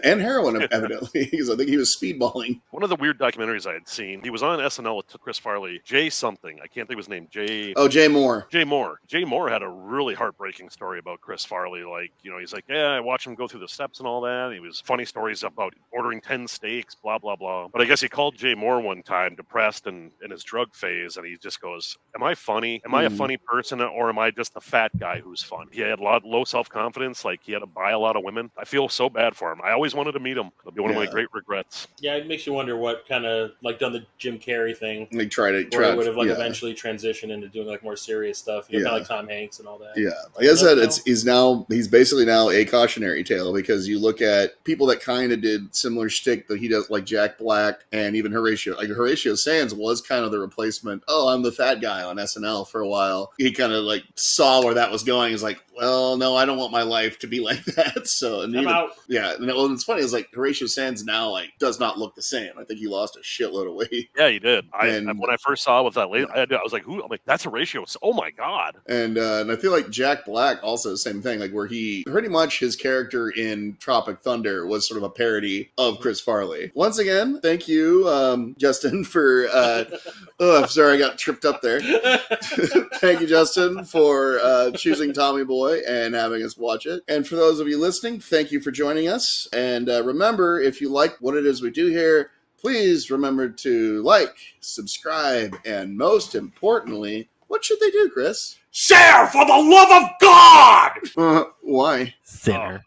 Speaker 1: And heroin, evidently, because I think he was speedballing.
Speaker 3: One of the weird documentaries I had seen, he was on SNL with Chris Farley, Jay something. I can't think of his name. Jay Moore. Jay Moore had a really heartbreaking story about Chris Farley. Like, he's like, yeah, I watched him go through the steps and all that. He was funny stories about ordering 10 steaks, blah, blah, blah. But I guess he called Jay Moore one time, depressed and in his drug phase, and he just goes, am I funny? Am I a funny person, or am I just a fat guy who's fun? He had low self-confidence, like he had to buy a lot of women. I feel so bad for him. I always wanted to meet him. It'll be one of my great regrets.
Speaker 2: Yeah, it makes you wonder what kind of, like, done the Jim Carrey thing.
Speaker 1: They tried
Speaker 2: would have, eventually transitioned into doing, like, more serious stuff. Kind of like Tom Hanks and all that.
Speaker 1: Yeah. Like I said, he's basically now a cautionary tale, because you look at people that kind of did similar shtick that he does, like Jack Black and even Horatio. Like, Horatio Sands was kind of the replacement replacement. Oh, I'm the fat guy on SNL for a while. He kind of like saw where that was going. He's like, well, no, I don't want my life to be like that. So, and
Speaker 2: I'm
Speaker 1: even,
Speaker 2: out.
Speaker 1: yeah. And it's funny. It's like Horatio Sands now like does not look the same. I think he lost a shitload of weight.
Speaker 3: Yeah, he did.
Speaker 1: And-
Speaker 3: When I first saw it with that lady, I was like, "Who?" I'm like, "That's Horatio." Oh my god!
Speaker 1: And I feel like Jack Black also the same thing, like where he pretty much his character in Tropic Thunder was sort of a parody of Chris Farley. Once again, thank you, Justin, for. I'm sorry, I got tripped up there. Thank you, Justin, for choosing Tommy Boy and having us watch it. And for those of you listening, thank you for joining us. And remember, if you like what it is we do here, please remember to like, subscribe, and most importantly, what should they do, Chris?
Speaker 2: Share for the love of God!
Speaker 1: Why?
Speaker 7: Sinner.